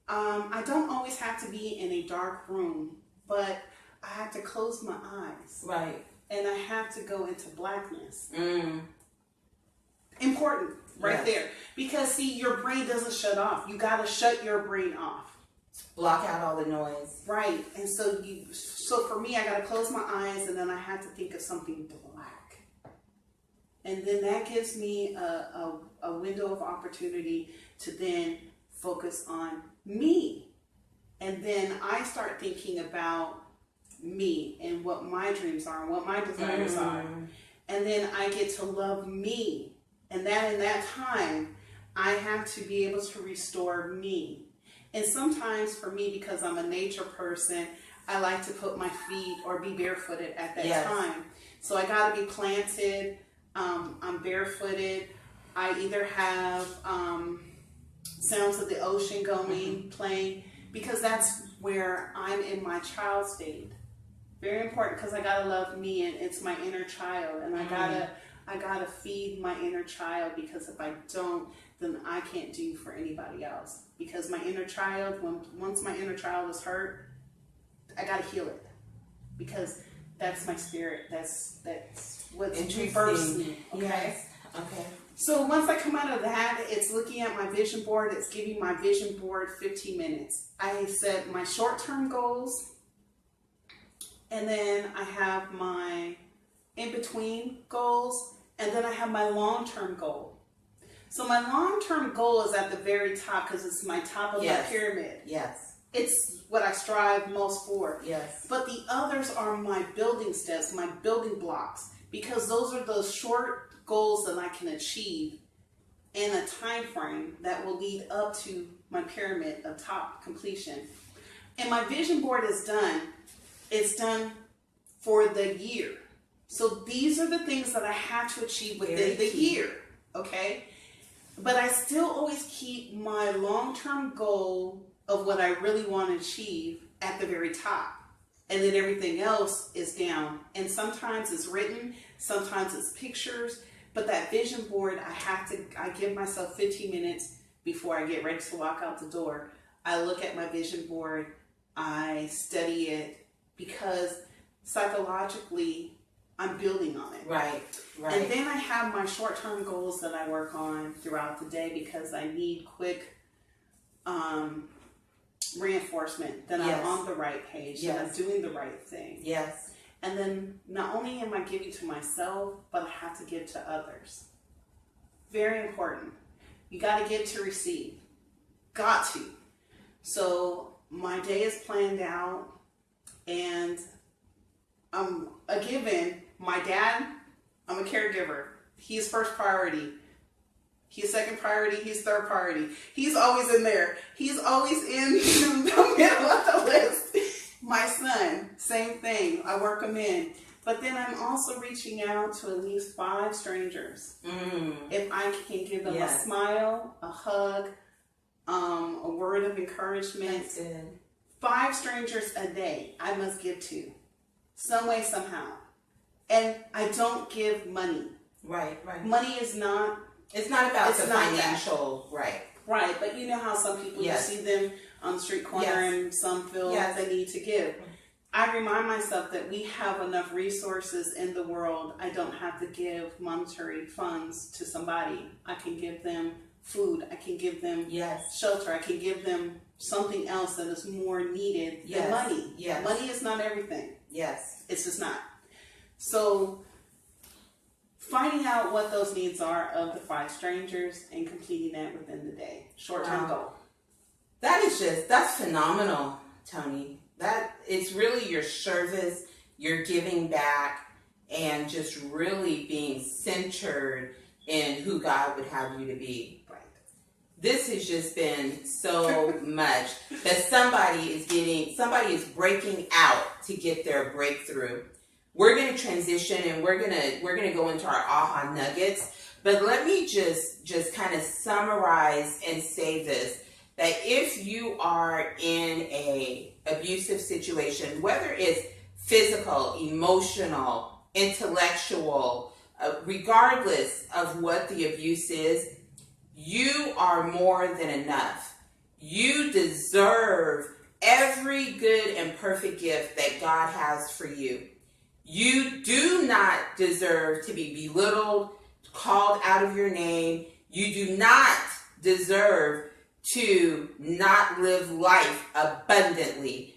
I don't always have to be in a dark room, but I have to close my eyes. Right. And I have to go into blackness. Mm. Important right there. Because see, your brain doesn't shut off. You got to shut your brain off. Block out all the noise. Right. And so for me, I got to close my eyes and then I have to think of something black. And then that gives me a window of opportunity to then focus on me. And then I start thinking about me and what my dreams are and what my desires are. And then I get to love me. And that in that time, I have to be able to restore me. And sometimes for me, because I'm a nature person, I like to put my feet or be barefooted at that time. So I got to be planted. I'm barefooted. I either have sounds of the ocean going, playing, because that's where I'm in my child state. Very important, because I got to love me, and it's my inner child. And I gotta feed my inner child, because if I don't, then I can't do for anybody else. Because my inner child, once my inner child is hurt, I gotta heal it, because that's my spirit. That's what's rebirths me. Okay. Yes. Okay. So once I come out of that, it's looking at my vision board. It's giving my vision board 15 minutes. I set my short-term goals, and then I have my in-between goals, and then I have my long-term goal. So my long-term goal is at the very top, because it's my top of my pyramid. Yes. It's what I strive most for. Yes. But the others are my building steps, my building blocks, because those are those short goals that I can achieve in a time frame that will lead up to my pyramid of top completion. And my vision board is done. It's done for the year. So these are the things that I have to achieve within the year, okay? But I still always keep my long-term goal of what I really want to achieve at the very top. And then everything else is down. And sometimes it's written, sometimes it's pictures, but that vision board, I give myself 15 minutes before I get ready to walk out the door. I look at my vision board, I study it, because psychologically, I'm building on it. Right. And then I have my short-term goals that I work on throughout the day, because I need quick reinforcement that I'm on the right page, that I'm doing the right thing. Yes. And then not only am I giving to myself, but I have to give to others. Very important. You got to give to receive. Got to. So my day is planned out, and I'm a given. My dad, I'm a caregiver. He's first priority. He's second priority. He's third priority. He's always in there. He's always in the middle of the list. My son, same thing. I work him in. But then I'm also reaching out to at least 5 strangers. If I can give them a smile, a hug, a word of encouragement. That's good. 5 strangers a day I must give to. Some way, somehow. And I don't give money. Right. Money is not... It's not about it's the not financial, Right, but you know how some people, you see them on the street corner and some feel they need to give. I remind myself that we have enough resources in the world. I don't have to give monetary funds to somebody. I can give them food. I can give them shelter. I can give them something else that is more needed than money. Money is not everything. It's just not. So finding out what those needs are of the 5 strangers and completing that within the day. Short-term goal. That's phenomenal, Toni. That it's really your service, your giving back, and just really being centered in who God would have you to be. Right. This has just been so much that somebody is breaking out to get their breakthrough. We're going to transition and we're going to go into our aha nuggets, but let me just kind of summarize and say this, that if you are in a abusive situation, whether it's physical, emotional, intellectual, regardless of what the abuse is, you are more than enough. You deserve every good and perfect gift that God has for you. You do not deserve to be belittled, called out of your name. You do not deserve to not live life abundantly.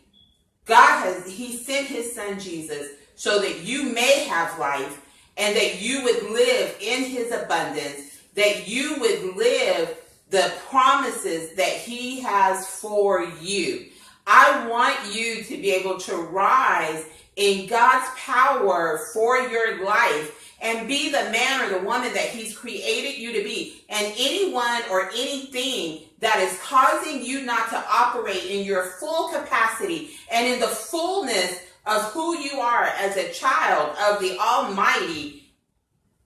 He sent his son Jesus so that you may have life and that you would live in his abundance, that you would live the promises that he has for you. I want you to be able to rise in God's power for your life and be the man or the woman that he's created you to be. And anyone or anything that is causing you not to operate in your full capacity and in the fullness of who you are as a child of the Almighty,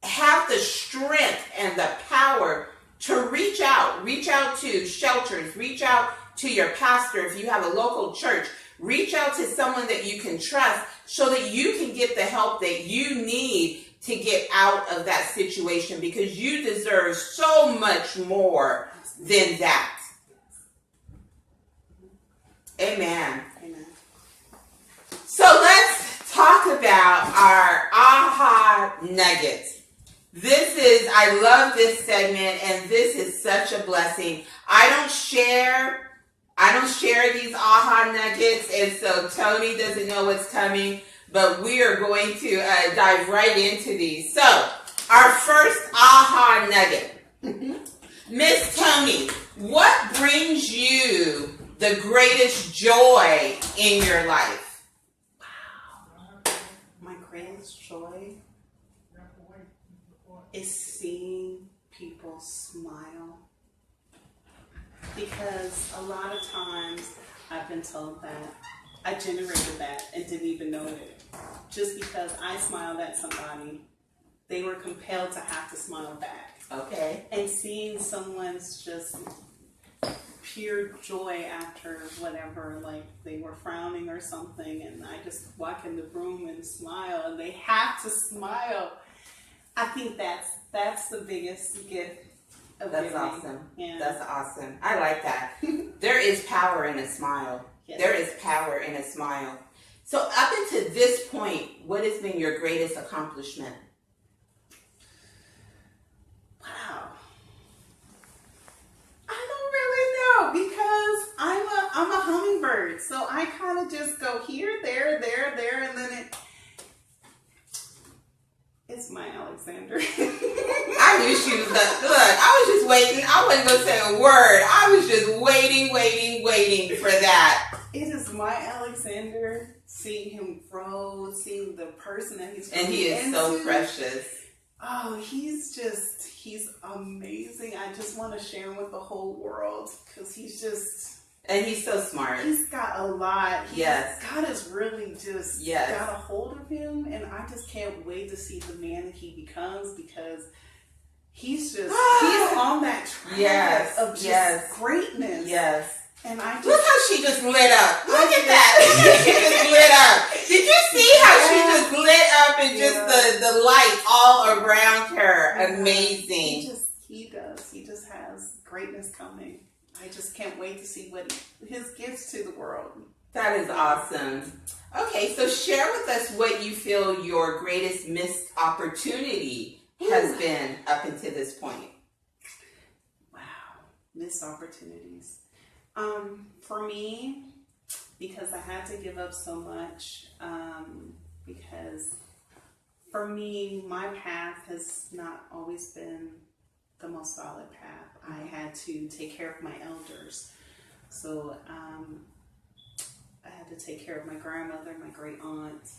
have the strength and the power to reach out to shelters, reach out to your pastor if you have a local church, reach out to someone that you can trust so that you can get the help that you need to get out of that situation, because you deserve so much more than that. Amen. Amen. So let's talk about our aha nuggets. I love this segment, and this is such a blessing. I don't share these aha nuggets, and so Toni doesn't know what's coming, but we are going to dive right into these. So, our first aha nugget. Miss Toni, what brings you the greatest joy in your life? Wow. My greatest joy is seeing people smile. Because a lot of times I've been told that I generated that and didn't even know it. Just because I smiled at somebody, they were compelled to have to smile back. Okay. And seeing someone's just pure joy after whatever, like they were frowning or something, and I just walk in the room and smile, and they have to smile. I think that's the biggest gift. That's awesome. Yeah. That's awesome. I like that. There is power in a smile. Yes. There is power in a smile. So up until this point, what has been your greatest accomplishment? Wow. I don't really know, because I'm a hummingbird. So I kind of just go here, there, and then it's my Alexander. I knew she was gonna, look, I was just waiting. I wasn't going to say a word. I was just waiting for that. It is my Alexander, seeing him grow, seeing the person that he's growing into. And he is so precious. Oh, he's amazing. I just want to share him with the whole world, because and he's so smart. He's got a lot. Yes. God has really just got a hold of him, and I just can't wait to see the man that he becomes, because he's on that track of just greatness. Yes. And I just, look how she just lit up. Look at that. She just lit up. Did you see how she just lit up and just the light all around her? Amazing. He does. He just has greatness coming. I just can't wait to see what his gifts to the world. That is awesome. Okay, so share with us what you feel your greatest missed opportunity has been up until this point. Wow, missed opportunities. For me, because I had to give up so much, because for me, my path has not always been the most solid path. I had to take care of my elders So I had to take care of my grandmother, my great aunt,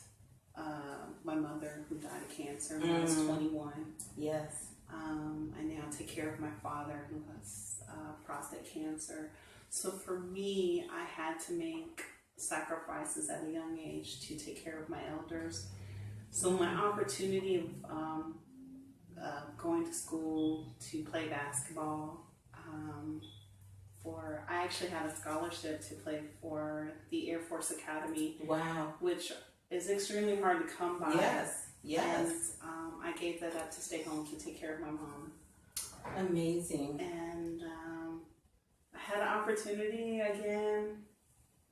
my mother who died of cancer when I was 21. Yes. I now take care of my father who has prostate cancer. So for me, I had to make sacrifices at a young age to take care of my elders. So my opportunity of going to school to play basketball, I actually had a scholarship to play for the Air Force Academy. Wow. Which is extremely hard to come by. Yes. Yes. And I gave that up to stay home to take care of my mom. Amazing. And I had an opportunity again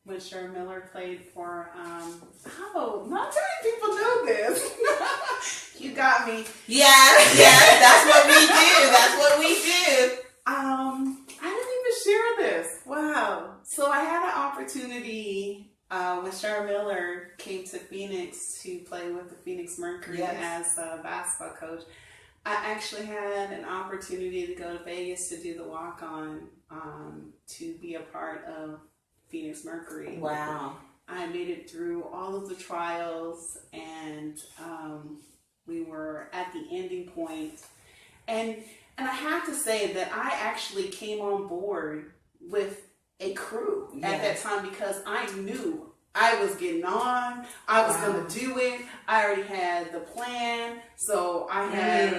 when Sharon Miller played for, not too many people know this. You got me. Yes, yes, that's what we do. That's what we do. I didn't even share this. Wow. So I had an opportunity when Sharon Miller came to Phoenix to play with the Phoenix Mercury as a basketball coach. I actually had an opportunity to go to Vegas to do the walk-on to be a part of Phoenix Mercury. Wow. I made it through all of the trials, and we were at the ending point. And I have to say that I actually came on board with a crew at that time because I knew I was getting on. I was going to do it. I already had the plan. So I had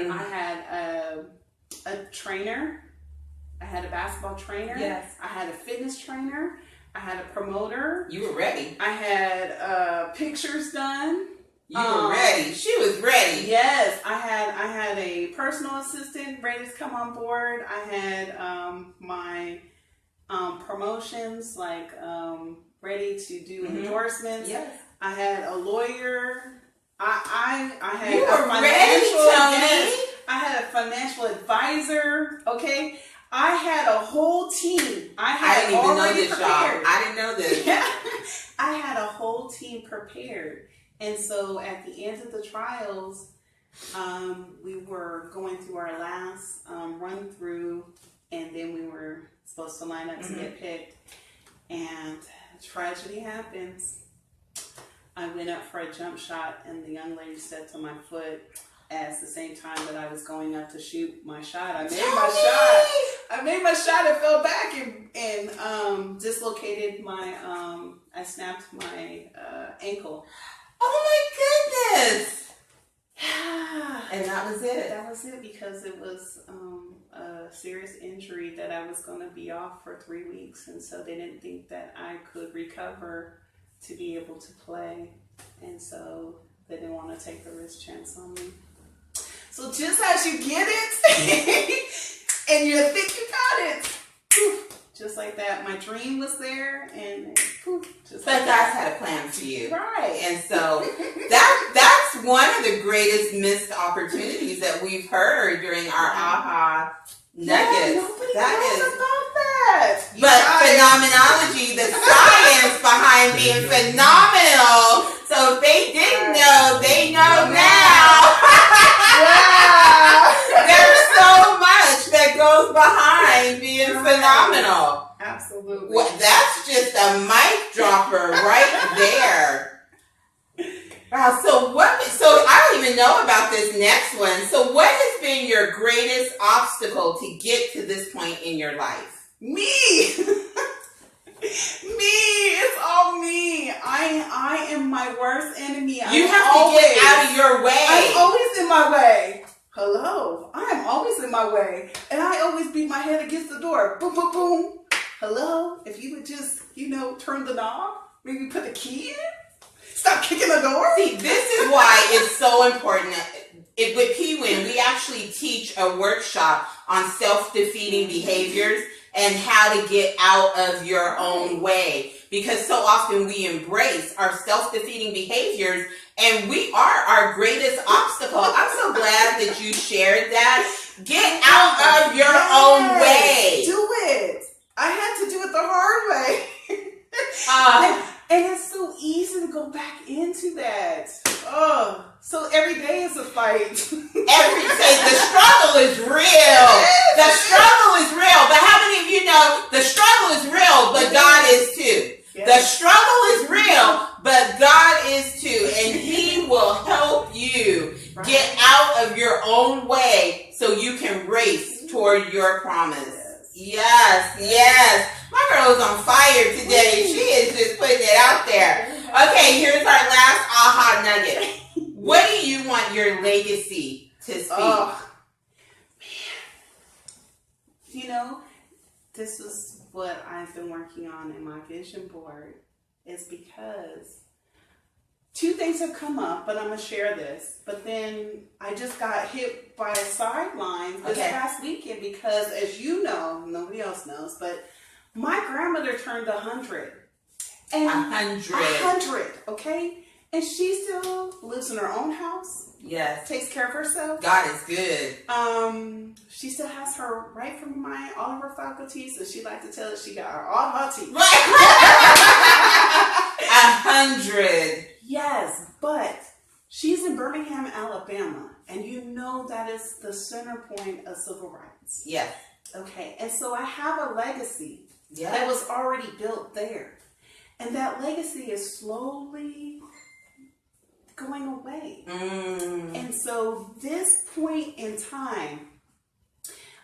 a trainer. I had a basketball trainer. Yes. I had a fitness trainer. I had a promoter. You were ready. I had pictures done. You were ready. She was ready. Yes, I had a personal assistant ready to come on board. I had my promotions ready to do endorsements. Yes. I had a lawyer. I had you a were financial ready, Toni. I had a financial advisor. Okay. I had a whole team. I didn't even know this, y'all. I didn't know this. I had a whole team prepared. And so at the end of the trials, we were going through our last run through, and then we were supposed to line up to get picked. And tragedy happens. I went up for a jump shot, and the young lady stepped on my foot at the same time that I was going up to shoot my shot. I made my shot and fell back and dislocated I snapped my ankle. Oh my goodness! Yeah. And that was it? That was it, because it was a serious injury that I was going to be off for 3 weeks. And so they didn't think that I could recover to be able to play. And so they didn't want to take the risk chance on me. So just as you get it, and you think you got it, poof, just like that, my dream was there, and poof, just but like God's had a plan for you. Right. And so that's one of the greatest missed opportunities that we've heard during our aha nuggets. Nobody knows about that. But phenomenology, the science behind being phenomenal. So if they didn't know, they know now. Wow. There's so much that goes behind being phenomenal. Absolutely. Well, that's just a mic dropper right there. Wow. So I don't even know about this next one. So what has been your greatest obstacle to get to this point in your life? Me. It's all me. I am my worst enemy. You have to get out of your way. I'm always in my way. Hello. I am always in my way. And I always beat my head against the door. Boom, boom, boom. Hello. If you would just, turn the knob, maybe put a key in it. Stop kicking the door. See, this is why it's so important. With PWIN, we actually teach a workshop on self-defeating behaviors and how to get out of your own way. Because so often we embrace our self-defeating behaviors, and we are our greatest obstacle. I'm so glad that you shared that. Get out of your own way. Do it. I had to do it the hard way. And it's so easy to go back into that. Oh, so every day is a fight. Every day, the struggle is real. The struggle is real. But how many of you know the struggle is real, but so you can race toward your promise. Yes. My girl is on fire today. She is just putting it out there. Okay, here's our last aha nugget. What do you want your legacy to speak? Oh, man. You know, this is what I've been working on in my vision board, is because two things have come up, but I'm going to share this. But then I just got hit by a sideline this past weekend because, as you know, nobody else knows, but my grandmother turned 100. And 100, okay? And she still lives in her own house. Yes. Takes care of herself. God is good. She still has her right from all of her faculties, and she likes to tell us she got all her teeth. Right. 100. Yes, but she's in Birmingham, Alabama, and you know that is the center point of civil rights. Yes. Okay, and so I have a legacy that was already built there. And that legacy is slowly going away. And so this point in time,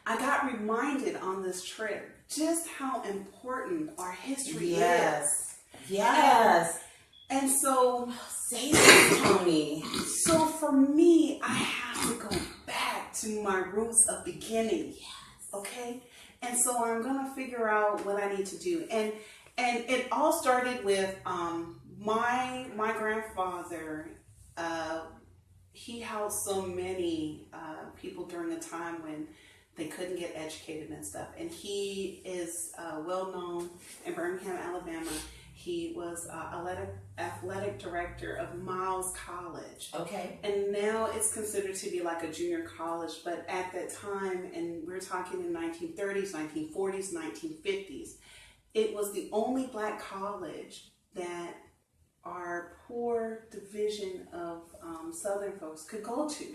I got reminded on this trip just how important our history is. Yes. And so, say this, Toni. So for me, I have to go back to my roots of beginning. Yes. Okay? And so I'm going to figure out what I need to do. And it all started with my grandfather. He housed so many people during a time when they couldn't get educated and stuff. And he is well known in Birmingham, Alabama. He was athletic director of Miles College. Okay. And now it's considered to be like a junior college. But at that time, and we're talking in 1930s, 1940s, 1950s, it was the only black college that our poor division of Southern folks could go to.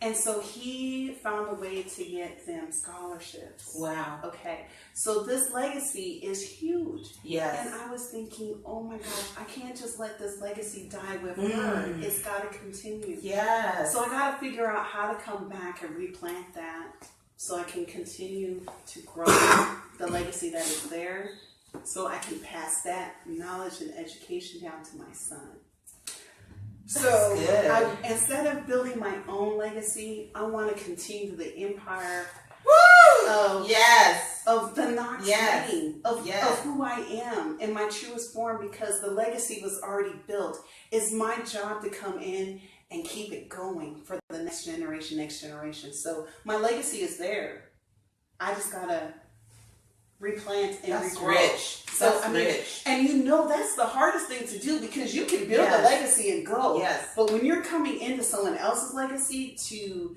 And so he found a way to get them scholarships. Wow. Okay. So this legacy is huge. Yes. And I was thinking, oh my gosh, I can't just let this legacy die with her. It's got to continue. Yes. So I got to figure out how to come back and replant that so I can continue to grow the legacy that is there, so I can pass that knowledge and education down to my son. So instead of building my own legacy, I want to continue the empire of the Knox name, of who I am in my truest form, because the legacy was already built. It's my job to come in and keep it going for the next generation. So my legacy is there. I just gotta replant and regrow. Rich. So rich. And you know that's the hardest thing to do, because you can build a legacy and go. Yes. But when you're coming into someone else's legacy to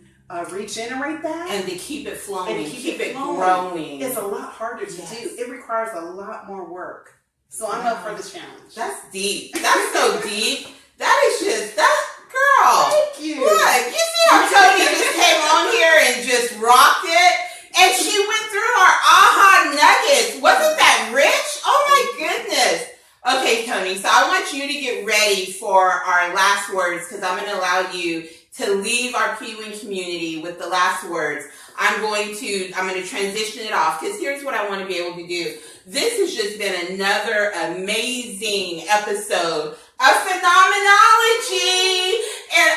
regenerate that and to keep it flowing, and keep it growing, it's a lot harder to do. It requires a lot more work. So I'm up for the challenge. That's deep. That's so deep. That is just girl. Thank you. Look, you see how Toni just came on here and just rocked it? And she went through our aha nuggets. Wasn't that rich? Oh my goodness. Okay, Toni, so I want you to get ready for our last words, because I'm going to allow you to leave our P-Wing community with the last words. I'm going to transition it off, because here's what I want to be able to do. This has just been another amazing episode of Phenomenology. And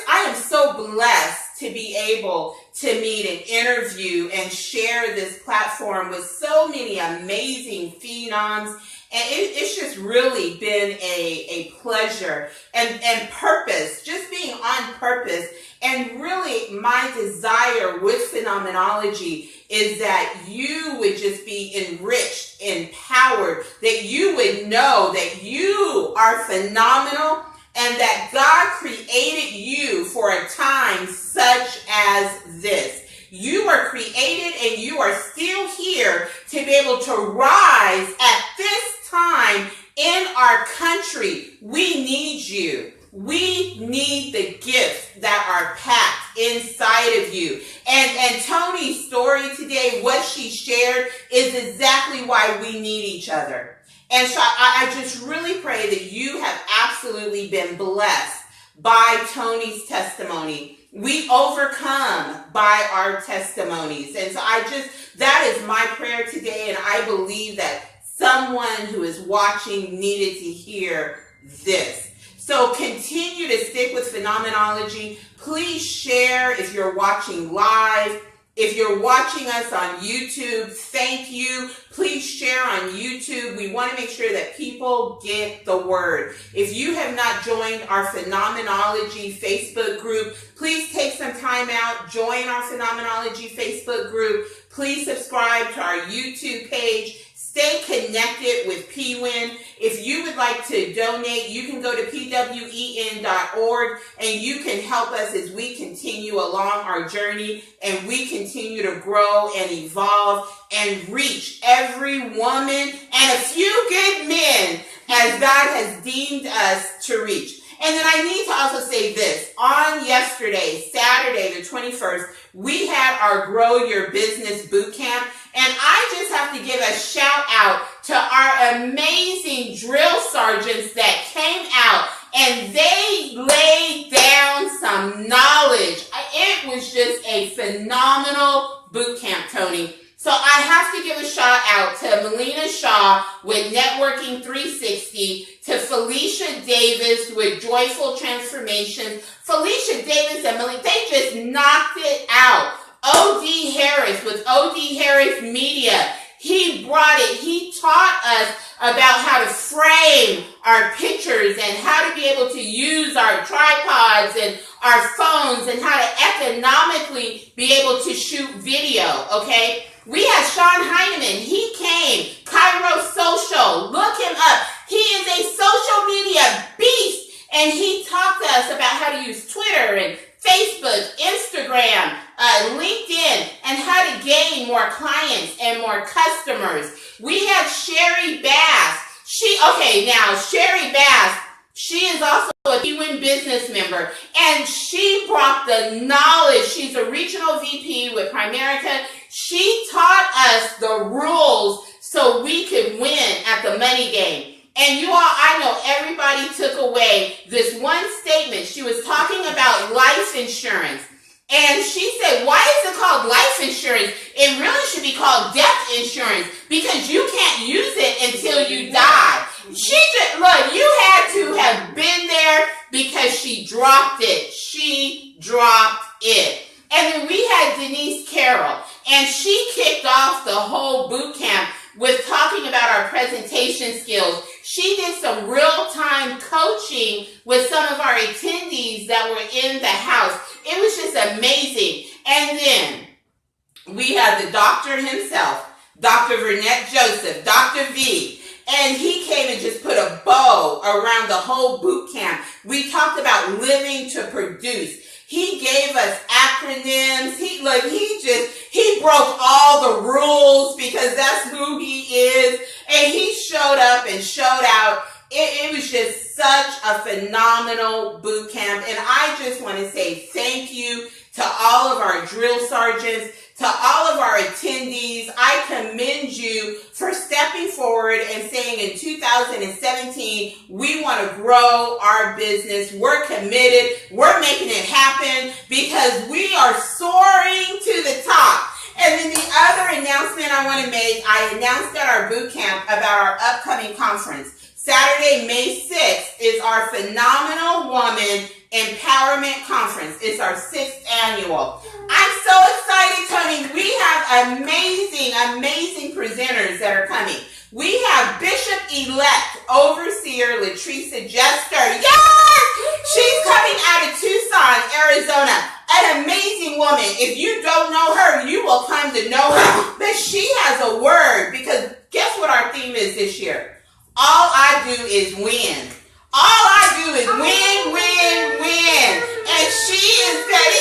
I am so blessed to be able to meet and interview and share this platform with so many amazing phenoms. And it's just really been a pleasure and purpose, just being on purpose. And really my desire with Phenomenology is that you would just be enriched, empowered, that you would know that you are phenomenal and that God created you for a time such as this. You are created and you are still here to be able to rise at this time in our country. We need you. We need the gifts that are packed inside of you. And Toni's story today, what she shared, is exactly why we need each other. And so I just really pray that you have absolutely been blessed by Toni's testimony. We overcome by our testimonies. And so that is my prayer today. And I believe that someone who is watching needed to hear this. So continue to stick with Phenomenology. Please share if you're watching live. If you're watching us on YouTube, thank you. Please share on YouTube. We want to make sure that people get the word. If you have not joined our Phenomenology Facebook group, please take some time out, join our Phenomenology Facebook group. Please subscribe to our YouTube page. Stay connected with PWIN. If you would like to donate, you can go to pwen.org and you can help us as we continue along our journey and we continue to grow and evolve and reach every woman and a few good men as God has deemed us to reach. And then I need to also say this. On yesterday, Saturday the 21st, we had our Grow Your Business Boot Camp. And I just have to give a shout out to our amazing drill sergeants that came out and they laid down some knowledge. It was just a phenomenal boot camp, Toni. So I have to give a shout out to Melina Shaw with Networking 360, to Felicia Davis with Joyful Transformations. Felicia Davis and Melina, they just knocked it out. O.D. Harris with O.D. Harris Media. He brought it. He taught us about how to frame our pictures and how to be able to use our tripods and our phones and how to economically be able to shoot video, okay? We had Sean Heineman. He came. Cairo Social. Look him up. He is a social media beast. And he talked to us about how to use Twitter and Facebook, Instagram, LinkedIn, and how to gain more clients and more customers. We had Sherry Bass. Sherry Bass, she is also a PWIN business member, and she brought the knowledge. She's a regional VP with Primerica. She taught us the rules so we could win at the money game. And you all, I know everybody took away this one statement. She was talking about life insurance. And she said, why is it called life insurance? It really should be called death insurance because you can't use it until you die. She just, look, you had to have been there because she dropped it. She dropped it. And then we had Denise Carroll, and she kicked off the whole boot camp with talking about our presentation skills. She did some real-time coaching with some of our attendees that were in the house. It was just amazing. And then we had the doctor himself, Dr. Vernette Joseph, Dr. V, and he came and just put a bow around the whole boot camp. We talked about living to produce. He gave us acronyms. He broke all the rules because that's who he is. And he showed up and showed out. It was just such a phenomenal boot camp. And I just want to say thank you to all of our drill sergeants, to all of our attendees. I commend you for stepping forward and saying in 2017, we want to grow our business. We're committed. We're making it happen because we are soaring to the top. And then the other announcement I want to make, I announced at our boot camp about our upcoming conference. Saturday, May 6th is our Phenomenal Woman Empowerment Conference. It's our 6th annual. I'm so excited, Toni. We have amazing presenters that are coming. We have Bishop-elect Overseer Latricia Jester. Yes! She's coming out of Tucson, Arizona. An amazing woman. If you don't know her, you will come to know her. But she has a word because guess what our theme is this year? All I do is win. All I do is win, win, win. And she is ready.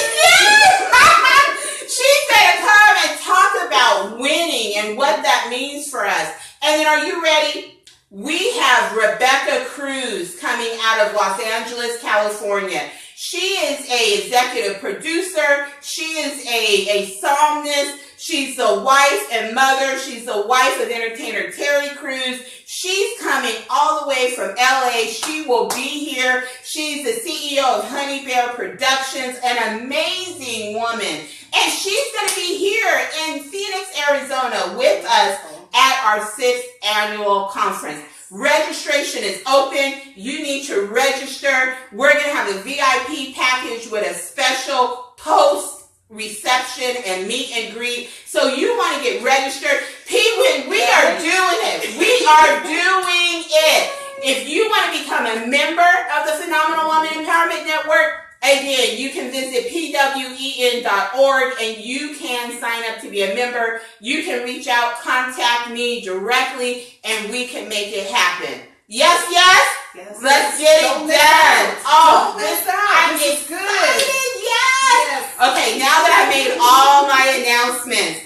She's going to come and talk about winning and what that means for us. And then are you ready? We have Rebecca Cruz coming out of Los Angeles, California. She is an executive producer. She is a psalmist. She's the wife and mother. She's the wife of entertainer Terry Crews. She's coming all the way from LA. She will be here. She's the CEO of Honey Bear Productions, an amazing woman. And she's going to be here in Phoenix, Arizona with us at our 6th annual conference. Registration is open. You need to register. We're going to have a VIP package with a special post reception and meet and greet. So you want to get registered. P-Win, we are doing it. We are doing it. If you want to become a member of the Phenomenal Woman Empowerment Network, again, you can visit pwen.org and you can sign up to be a member. You can reach out, contact me directly, and we can make it happen. Yes, yes? Yes. Let's get it done. Oh, I'm excited. good. Yes. Okay, now that I made all my announcements,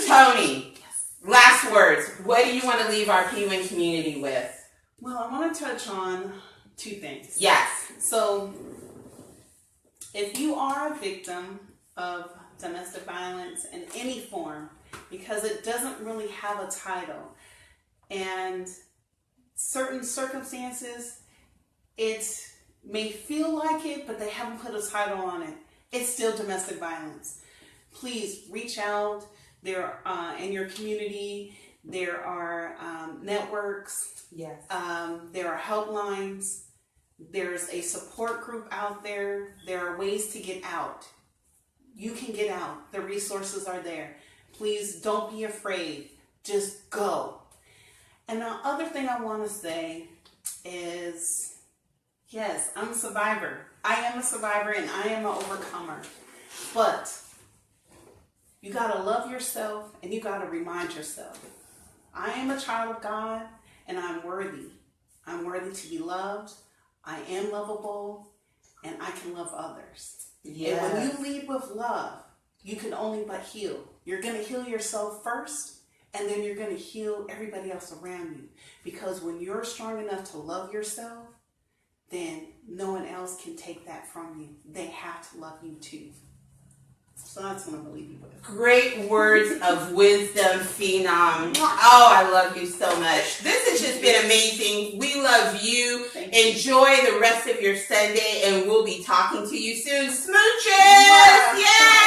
Toni, last words. What do you want to leave our P-Win community with? Well, I want to touch on 2 things. Yes. So, if you are a victim of domestic violence in any form, because it doesn't really have a title, and certain circumstances, it may feel like it, but they haven't put a title on it, it's still domestic violence. Please reach out. There in your community, there are networks. Yes. There are helplines. There's a support group out there. There are ways to get out. You can get out. The resources are there. Please don't be afraid. Just go. And the other thing I want to say is, yes, I'm a survivor. I am a survivor and I am an overcomer. But you got to love yourself and you got to remind yourself, I am a child of God and I'm worthy. I'm worthy to be loved. I am lovable, and I can love others. Yes. And when you lead with love, you can only but heal. You're going to heal yourself first, and then you're going to heal everybody else around you. Because when you're strong enough to love yourself, then no one else can take that from you. They have to love you too. So that's what I'm going to leave you with. Great words of wisdom, Phenom. Oh, I love you so much. This has just been amazing. We love you. Enjoy the rest of your Sunday, and we'll be talking to you soon. Smooches! Yeah.